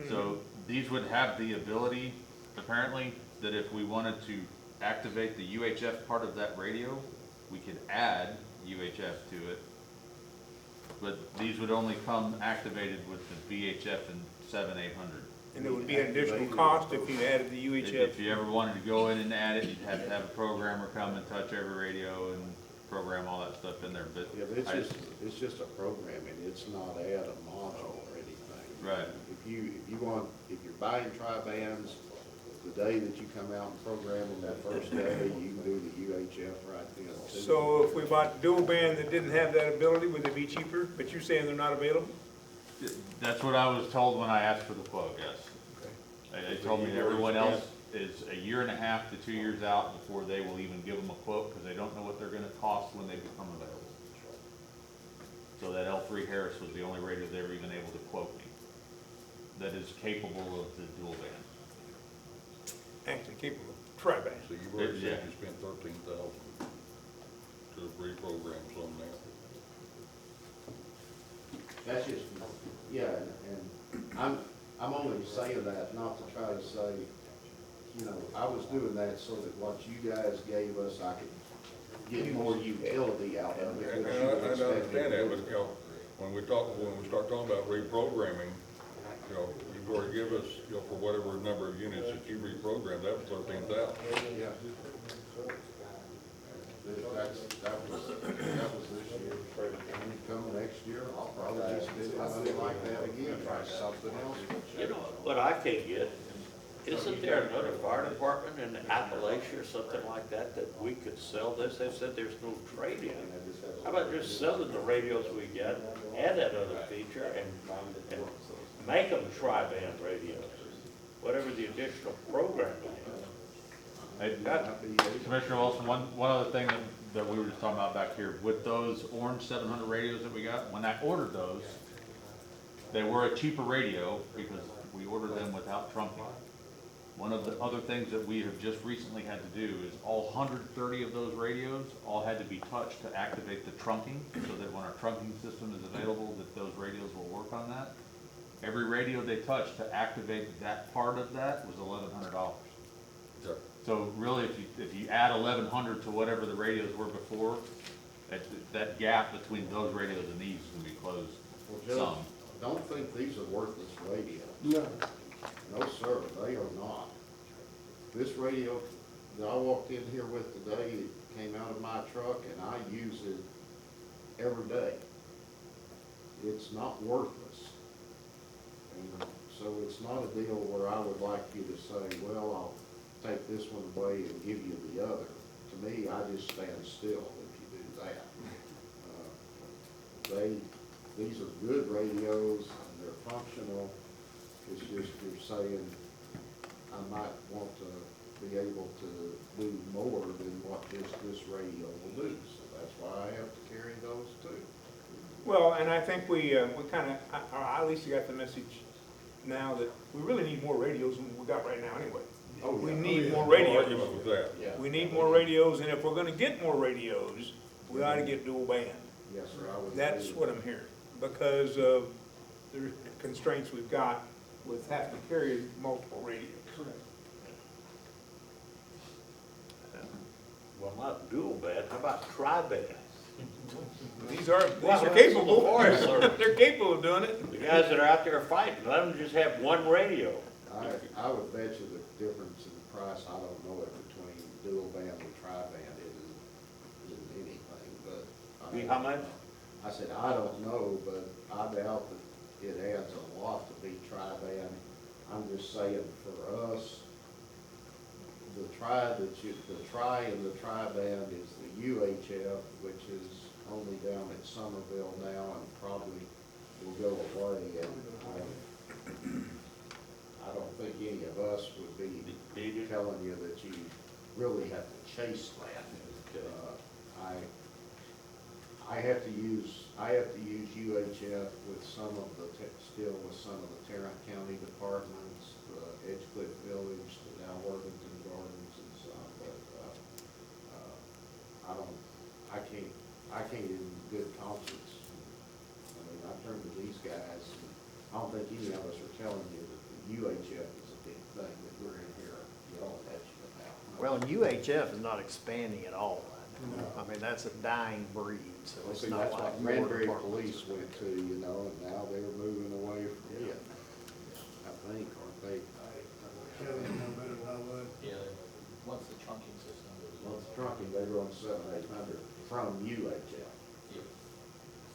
So these would have the ability, apparently, that if we wanted to activate the UHF part of that radio, we could add UHF to it. But these would only come activated with the VHF and 7-800. And it would be an additional cost if you added the UHF. If you ever wanted to go in and add it, you'd have to have a programmer come and touch every radio and program all that stuff in there, but. Yeah, but it's just a programming, it's not add a module or anything. Right. If you're buying tri-bands, the day that you come out and program them that first day, you can do the UHF right then too. So if we bought dual band that didn't have that ability, would they be cheaper? But you're saying they're not available? That's what I was told when I asked for the quote, yes. They told me that everyone else is a year and a half to 2 years out before they will even give them a quote, because they don't know what they're gonna cost when they become available. So that L3 Harris was the only radio they were even able to quote me that is capable of the dual band. Actually capable of tri-band. So you've already Yeah. said you spent 13,000 to reprogram some now. That's just, yeah, and I'm only saying that not to try to say, you know, I was doing that so that what you guys gave us, I could get more utility out of it. And which I you expected understand that, to but, do. you know, when we start talking about reprogramming, you know, you've already give us, you know, for whatever number of units that you reprogrammed, that was 13,000. Yeah. That was this year. Coming next year, I'll probably just do something like that again, try something else. You know, what I can't get, isn't there another fire department in Appalachia or something like that that we could sell this? They said there's no trade-in. How about just selling the radios we got, add that other feature, and make them tri-band radios, whatever the additional programming is. Commissioner Wilson, one other thing that we were just talking about back here, with those orange 700 radios that we got, when I ordered those, they were a cheaper radio because we ordered them without trunking. One of the other things that we have just recently had to do is all 130 of those radios all had to be touched to activate the trunking, so that when our trunking system is available, that those radios will work on that. Every radio they touched to activate that part of that was $1,100. Sure. So really, if you add 1,100 to whatever the radios were before, that gap between those radios and these is gonna be closed Well, some. Judge, don't think these are worthless radios. No. No, sir, they are not. This radio that I walked in here with today, it came out of my truck and I use it every day. It's not worthless. And so it's not a deal where I would like you to say, well, I'll take this one away and give you the other. To me, I just stand still if you do that. These are good radios and they're functional. It's just you're saying, I might want to be able to do more than what this radio will do. So that's why I have to carry those too. Well, and I think we kind of, or at least you got the message now that we really need more radios than we got right now anyway. Oh, We yeah. need more No radios. argument with that. Yeah. We need more radios, and if we're gonna get more radios, we ought to get dual band. Yes, sir, I would agree. That's what I'm hearing, because of the constraints we've got with having to carry multiple radios. Correct. Well, not dual band, how about tri-band? These are Well, capable, Forest Service. they're capable of doing it. The guys that are out there fighting, let them just have one radio. I would bet you the difference in price, I don't know it, between dual band and tri-band isn't anything, but. How much? I said, I don't know, but I doubt that it adds a lot to be tri-band. I'm just saying, for us, the tri and the tri-band is the UHF, which is only down at Somerville now and probably will go away. And I don't think any of us would be telling you that you really have to chase that. I have to use UHF with some of the, still with some of the Tarrant County departments, Edgecliff Village, the Dow Worthington Gardens and some, but, I can't in good conscience. I mean, I turn to these guys, and I don't think any of us are telling you that the UHF is a big thing that we're in here yelling at you about. Well, UHF is not expanding at all. I mean, that's a dying breed, so Well, it's see, not that's like what your Granbury department. Police went to, you know, and now they're moving away from it. I think, aren't they? Kevin, you know better than I would. Yeah, once the trunking system goes. Well, it's trunking, they run 700-800 from UHF.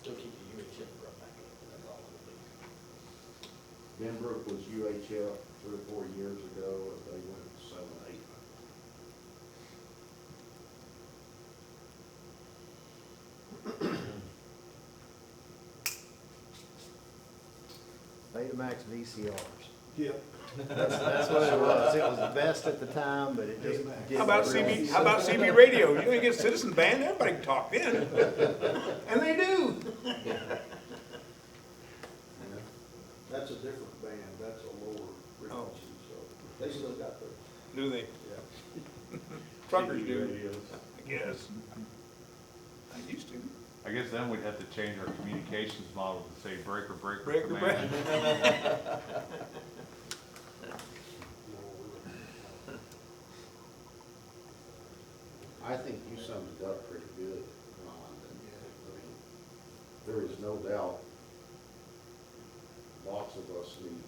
Still keep the UHF run back, that's all it'll be. Benbrook was UHF 3 or 4 years ago, and they went 700-800. Betamax VCRs. Yep. That's what it was. It was the best at the time, but it just didn't. How about really- CB, how about CB radio? You're gonna get Citizen Band, everybody can talk then. And they do. That's a different band, that's a lower frequency, so they still got their. Do they? Yeah. Truckers do, I guess. I used to. I guess then we'd have to change our communications model to say breaker, breaker, Breaker, command. I think you summed it up pretty good, Ron. I mean, there is no doubt lots of us need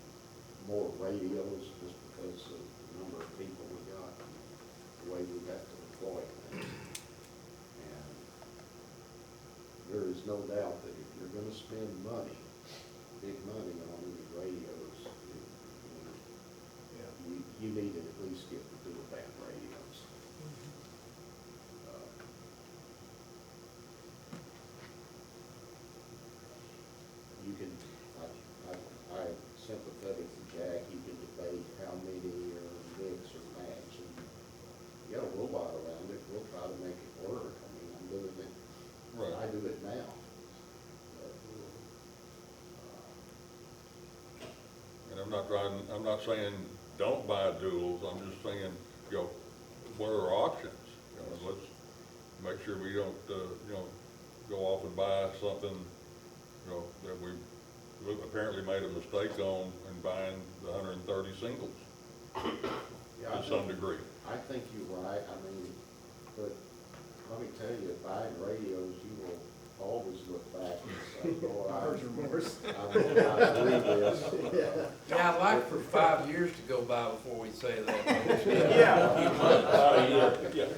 more radios just because of the number of people we got and the way we have to deploy things. And there is no doubt that if you're gonna spend money, big money on these radios, you need to at least get the dual band radios. You can, I'm sympathetic to Jack, you can debate how many or mix or match, and you got a robot around it, we'll try to make it work. I mean, I'm doing it, Right. I do it now. But, And I'm not saying don't buy duals, I'm just saying, you know, what are our options? You know, let's make sure we don't, you know, go off and buy something, you know, that we apparently made a mistake on in buying the 130 singles yeah, to some degree. I think you're right, I mean, but let me tell you, buying radios, you will always look back and say, boy, Buyer's remorse. I believe this. Yeah, I'd like for 5 years to go by before we say that. Yeah. Yeah.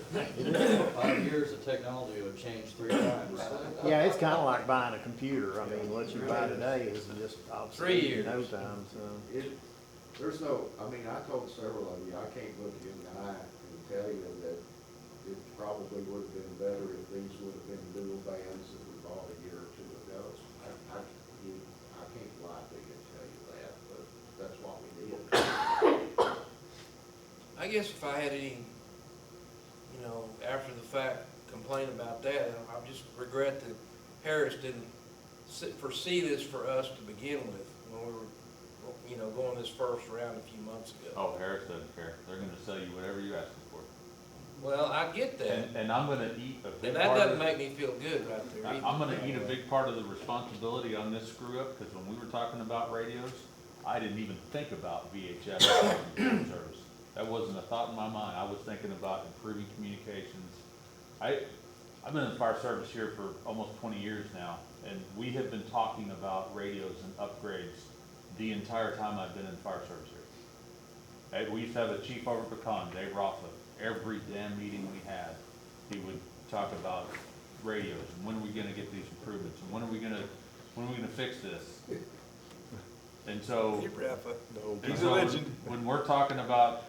5 years of technology will change 3 times. Yeah, it's kinda like buying a computer. I mean, what you buy today is just obsolete 3 years. in no time, so. There's no, I mean, I told several of you, I can't look you in the eye and tell you that it probably would have been better if these would have been dual bands that we bought a year or two ago. I can't lie to you and tell you that, but that's what we did. I guess if I had any, you know, after the fact complaint about that, I just regret that Harris didn't foresee this for us to begin with when we were you know, going this first round a few months ago. Oh, Harris doesn't care. They're gonna sell you whatever you ask them for. Well, I get that, And I'm gonna eat a big and that part doesn't of, make me feel good right there either. I'm gonna eat a big part of the responsibility on this screw up, because when we were talking about radios, I didn't even think about VHF service. That wasn't a thought in my mind. I was thinking about improving communications. I've been in the fire service here for almost 20 years now, and we have been talking about radios and upgrades the entire time I've been in the fire service here. Hey, we used to have a chief over Pecan, Dave Rothliff. Every damn meeting we had, he would talk about radios and when are we gonna get these improvements and when are we gonna fix this? And so, Hey, Rafa. and He's a so legend. when we're talking about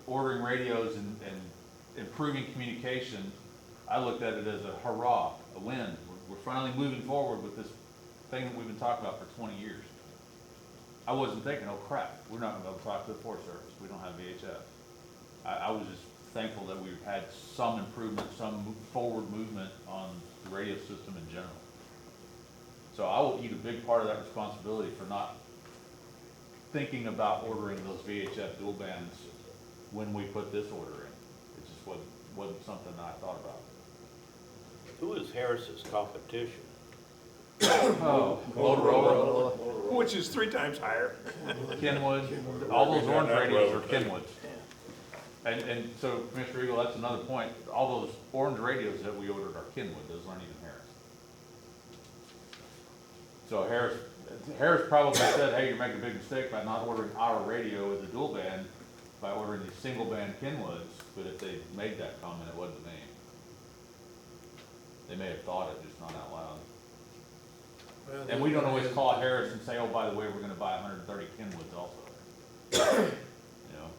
ordering radios and improving communication, I looked at it as a hurrah, a win. We're finally moving forward with this thing that we've been talking about for 20 years. I wasn't thinking, oh crap, we're not gonna be able to talk to the Forest Service, we don't have VHF. I was just thankful that we've had some improvement, some forward movement on the radio system in general. So I will eat a big part of that responsibility for not thinking about ordering those VHF dual bands when we put this order in. It just wasn't something that I thought about. Who is Harris's competition? Oh, Motorola, Which is 3 times higher. Kenwood, all those orange radios are Kenwoods. And so, Commissioner Eagle, that's another point. All those orange radios that we ordered are Kenwood, those aren't even Harris. So Harris probably said, hey, you're making a big mistake by not ordering our radio as a dual band, by ordering these single band Kenwoods, but if they made that comment, it wasn't me. They may have thought it, just not out loud. Well, And we don't always call Harris and say, oh, by the way, we're gonna buy 130 Kenwoods also. You know?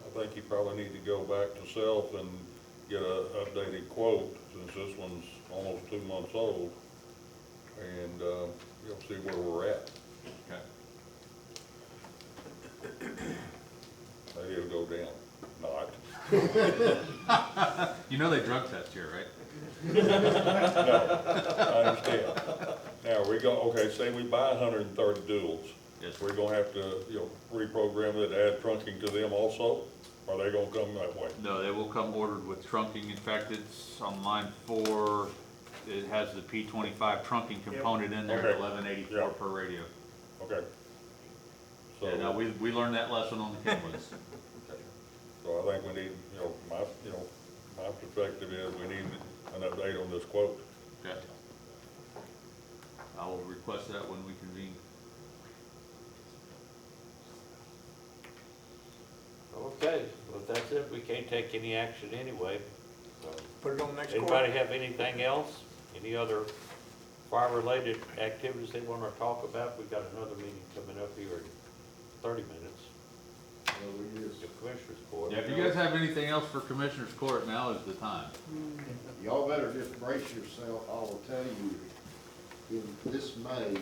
I think you probably need to go back to self and get a updated quote, since this one's almost 2 months old, and, you'll see where we're at. Okay. Maybe it'll go down, not. You know they drug test here, right? No, I understand. Now, okay, say we buy 130 duals. Yes. We're gonna have to, reprogram it, add trunking to them also? Or are they gonna come that way? No, they will come ordered with trunking. In fact, it's on line 4. It has the P25 trunking component in there at Okay. $11.84 Yeah. per radio. Okay. So, Yeah, no, we learned that lesson on the Kenwoods. so I think we need, my perspective is we need an update on this quote. Okay. I will request that when we convene. Okay, well, if that's it, we can't take any action anyway, so. Put it on next court. Anybody have anything else? Any other fire-related activities they wanna talk about? We've got another meeting coming up here in 30 minutes. The Commissioners Court. Yeah, if you guys have anything else for Commissioners Court, now is the time. Y'all better just brace yourself. I will tell you, in this May,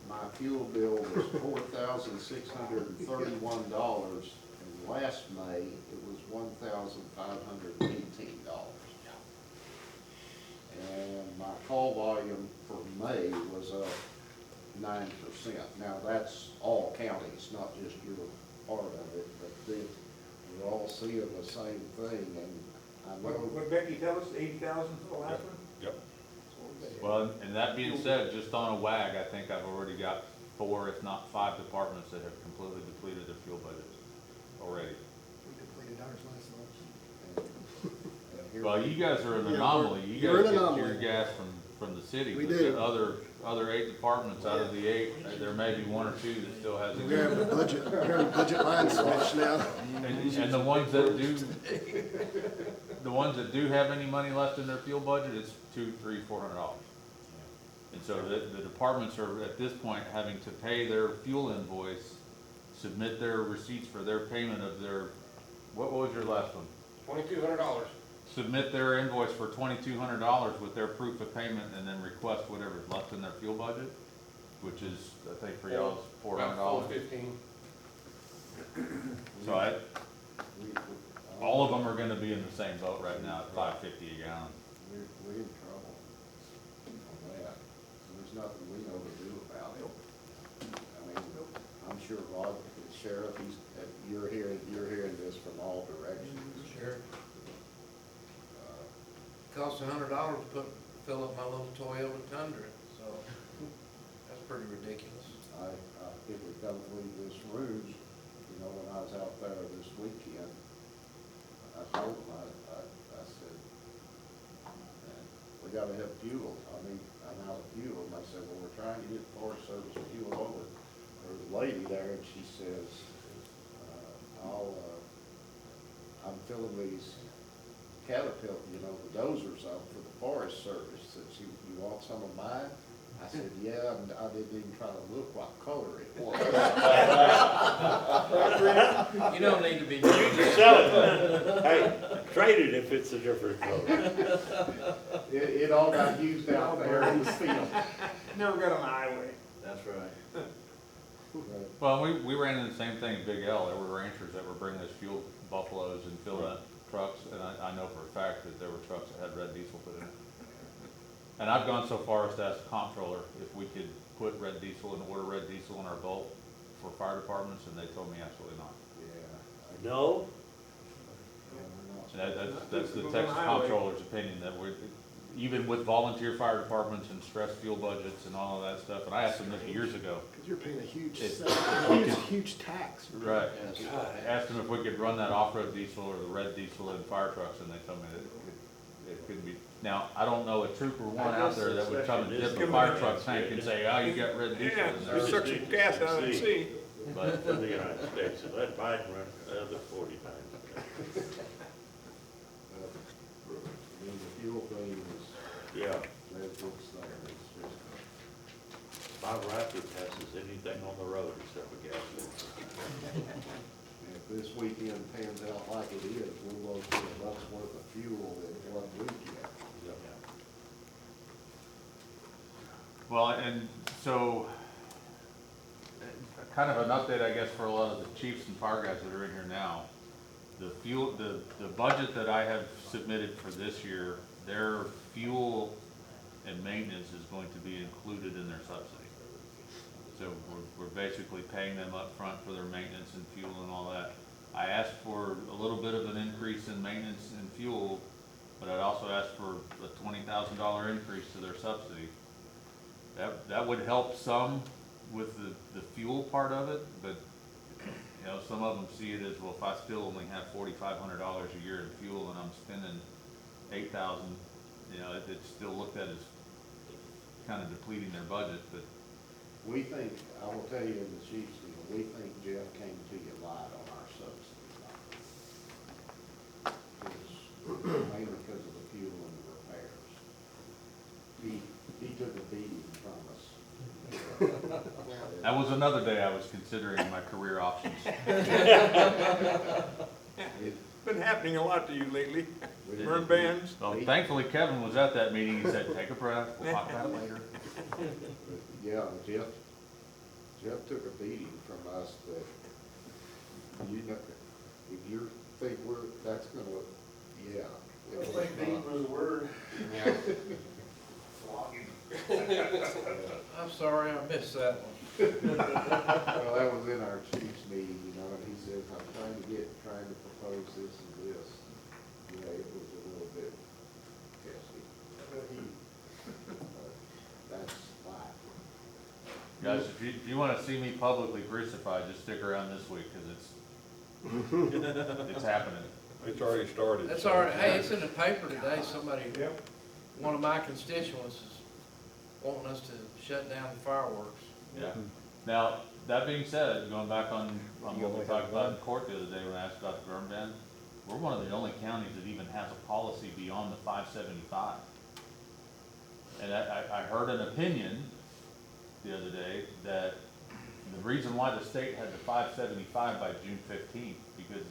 my fuel bill was $4,631, and last May, it was $1,518. And my call volume for May was up 9%. Now, that's all counties, not just your part of it, but we're all seeing the same thing, and I know. What Becky tell us, 80,000 for the last one? Yep. Well, and that being said, just on a wag, I think I've already got 4, if not 5 departments that have completely depleted their fuel budgets already. We completed ours last month. And here Well, we- you guys are an Yeah, anomaly. You you're guys an get your anomaly. gas from the city. We but do. the other 8 departments out of the 8, there may be 1 or 2 that still hasn't. We're having a budget line switch now. And the ones that do, the ones that do have any money left in their fuel budget, it's $200, $300, $400. And so the departments are at this point having to pay their fuel invoice, submit their receipts for their payment of their, what was your last one? $2,200. Submit their invoice for $2,200 with their proof of payment and then request whatever's left in their fuel budget, which is, I think for y'all, is $400. About $415. So all of them are gonna be in the same boat right now at $5.50 a gallon. We're in trouble on that. There's there's nothing we know to do about it. I mean, I'm sure Rod, the sheriff, you're hearing this from all directions. Sure. Costs $100 to fill up my little Toyota Tundra, so that's pretty ridiculous. If we don't leave this room, you know, when I was out there this weekend, I told them, I said, we gotta have fuel. I mean, I'm out of fuel. And I said, well, we're trying to get Forest Service fuel over. There was a lady there and she says, I'm filling these Caterpillar, you know, the dozers up for the Forest Service. Said, you want some of mine? I said, yeah, and I didn't even try to look what color it was. You don't need to be doing that. Sell it. Hey, trade it if it's a different color. It all got used out there in the field. Never got on the highway. That's right. Well, we ran into the same thing at Big L. There were ranchers that were bringing us fuel buffaloes and filling up trucks, and I know for a fact that there were trucks that had red diesel put in it. And I've gone so far as to ask the comptroller if we could put red diesel and order red diesel in our bulk for fire departments, and they told me absolutely not. Yeah. No? And that's the Texas comptroller's opinion, that we're, even with volunteer fire departments and stressed fuel budgets and all of that stuff, and I asked them this years ago. Because you're paying a huge, It's- huge tax. Right. Yes. Asked them if we could run that off-road diesel or the red diesel in fire trucks, and they told me that it couldn't be. Now, I don't know a trooper one out there that would come and dip a fire truck tank and say, oh, you got red diesel Yeah, in there's there. such a gas out of the sea. But In the United States, and let Biden run another 40 times. I mean, the fuel thing is, Yeah, it's there, it's just. my Raptor passes anything on the road except for gasoline. If this weekend pans out like it is, we'll load $1 worth of fuel in 1 weekend. Well, and so, kind of an update, I guess, for a lot of the chiefs and fire guys that are in here now. The fuel, the budget that I have submitted for this year, their fuel and maintenance is going to be included in their subsidy. So we're basically paying them up front for their maintenance and fuel and all that. I asked for a little bit of an increase in maintenance and fuel, but I'd also asked for a $20,000 increase to their subsidy. That would help some with the fuel part of it, but you know, some of them see it as, well, if I still only have $4,500 a year in fuel and I'm spending $8,000, you know, it's still looked at as kind of depleting their budget, but. We think, I will tell you in the chief's deal, we think Jeff came to you light on our subsidy. Mainly because of the fuel and the repairs. He took a beating from us. That was another day I was considering my career options. It- Been happening a lot to you lately. we- Burn bans. Well, thankfully Kevin was at that meeting. He said, take a breath, we'll talk about it later. Yeah, Jeff took a beating from us that, you know, if you think that's gonna, yeah. I don't think beating was a word. Yeah. I'm sorry, I missed that one. Well, that was in our chief's meeting, you know, and he says, I'm trying to propose this and this. You know, it was a little bit testy. That's life. Guys, if you want to see me publicly crucified, just stick around this week, because it's happening. It's already started. That's all right. Hey, it's in the paper today. Somebody, Yep. one of my constituents is wanting us to shut down the fireworks. Yeah. Now, that being said, going back on what we talked about in court the other day when I asked about the burn ban, we're one of the only counties that even has a policy beyond the 575. And I heard an opinion the other day that the reason why the state had the 575 by June 15th, because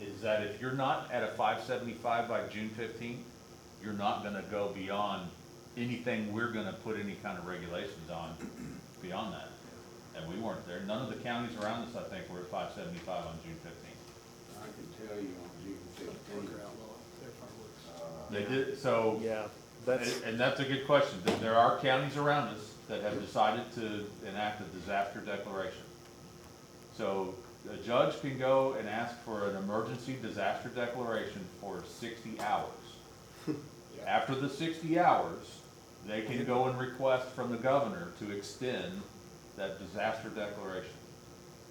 is that if you're not at a 575 by June 15th, you're not gonna go beyond anything we're gonna put any kind of regulations on beyond that. And we weren't there. None of the counties around us, I think, were at 575 on June 15th. I can tell you on June 15th. They did, so Yeah. And that's a good question. There are counties around us that have decided to enact a disaster declaration. So a judge can go and ask for an emergency disaster declaration for 60 hours. After the 60 hours, they can go and request from the governor to extend that disaster declaration.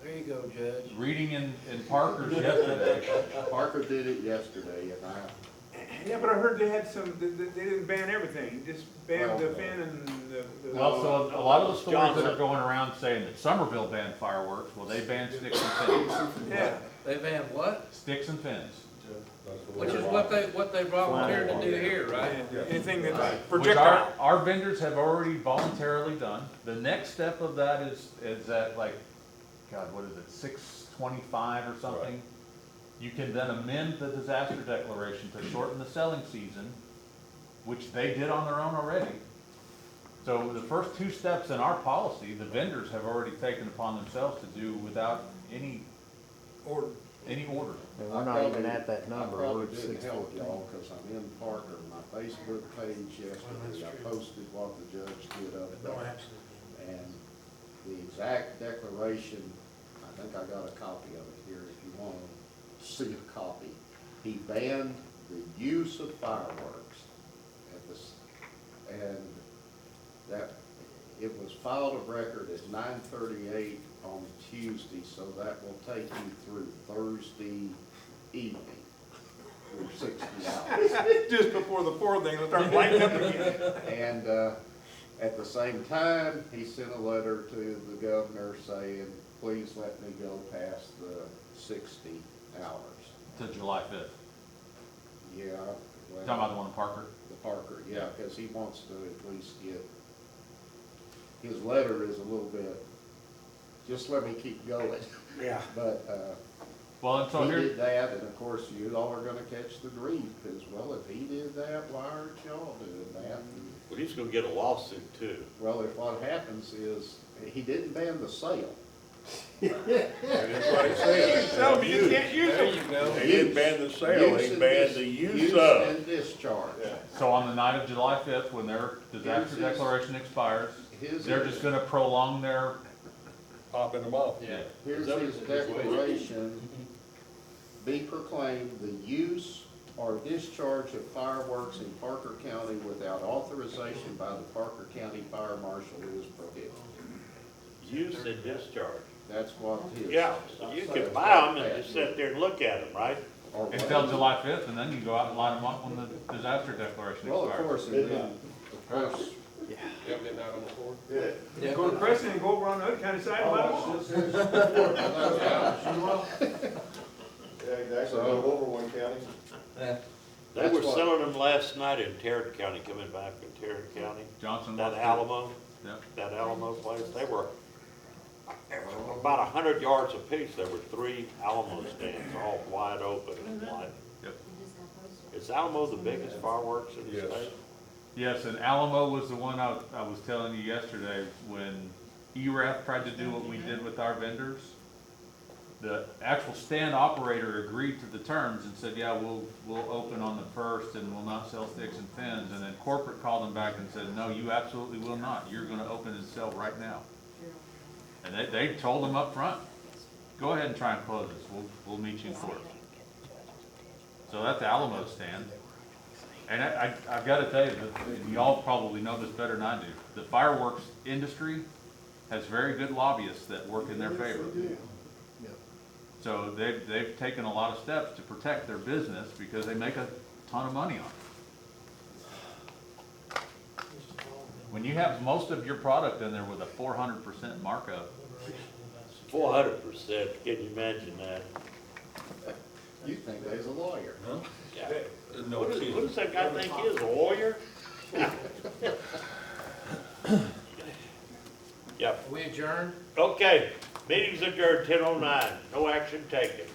There you go, Judge. Reading in Parker's yesterday, Parker did it yesterday, and Yeah, but I heard they had some, they didn't ban everything, just banned the Well, fin and the. well, so a lot of the stories that are going around saying that Somerville banned fireworks, well, they banned sticks and fins. Yeah, They banned what? Sticks and fins. Which is what they volunteered to do here, right? yeah, anything that's Which projectile. our vendors have already voluntarily done. The next step of that is at like, God, what is it, 625 or something? You can then amend the disaster declaration to shorten the selling season, which they did on their own already. So the first two steps in our policy, the vendors have already taken upon themselves to do without any Or, order. And we're not even at that number, I we're probably at didn't help 614. y'all, cause I'm in Parker, my Facebook page yesterday, I posted what the judge did up No there. action. And the exact declaration, I think I got a copy of it here if you want to see a copy. He banned the use of fireworks at this, and that, it was filed of record at 9:38 on Tuesday, so that will take you through Thursday evening, through 60 hours. just before the fourth thing, it'll start lighting up again. And at the same time, he sent a letter to the governor saying, please let me go past the 60 hours. To July 5th. Yeah. well, Talking about the one in Parker? The Parker, yeah, because he wants to at least get, his letter is a little bit, just let me keep going. Yeah. But Well, and so he here, did that, and of course, you all are gonna catch the grief, because, well, if he did that, why aren't y'all doing that? Well, he's gonna get a lawsuit too. Well, if what happens is, he didn't ban the sale. That is what he said. Tell me you can't use There them. you go. He didn't ban the sale, he banned the use Use of. and discharge. so on the night of July 5th, when their disaster Here's his- declaration expires, His they're is- just gonna prolong their, Popping them off. yeah. Here's his declaration, be proclaimed, the use or discharge of fireworks in Parker County without authorization by the Parker County Fire Marshal is prohibited. Use and discharge. That's what his. Yeah, you can buy them and just sit there and look at them, right? Or what- Until July 5th, and then you go out and light them up when the disaster declaration Well, of expires. course, and then, of course, Yeah, midnight on the fourth. Yeah. Go to Crescent and go over on the other county side and light them up. Yeah, exactly, go over one county. They That's were what- selling them last night in Tarrant County, coming back from Tarrant County. Johnson. That wants to- Alamo, Yeah. that Alamo place, they were about 100 yards apiece. There were 3 Alamo stands, all wide open and wide. Yep. Is Alamo the biggest fireworks in the Yes. state? Yes, and Alamo was the one I was telling you yesterday, when ERAF tried to do what we did with our vendors. The actual stand operator agreed to the terms and said, yeah, we'll open on the 1st and we'll not sell sticks and fins. And then corporate called them back and said, no, you absolutely will not. You're gonna open and sell right now. And they told them up front, go ahead and try and close this. We'll meet you in court. So that's the Alamo stand. And I've got to tell you, and y'all probably know this better than I do, the fireworks industry has very good lobbyists that work in their favor. So they've taken a lot of steps to protect their business because they make a ton of money on it. When you have most of your product in there with a 400% markup, 400%, can you imagine that? you think they's a lawyer. Yeah. No What kidding. does that guy think he is, a lawyer? Yep, We adjourned? okay, meeting's adjourned 10:09, no action taken.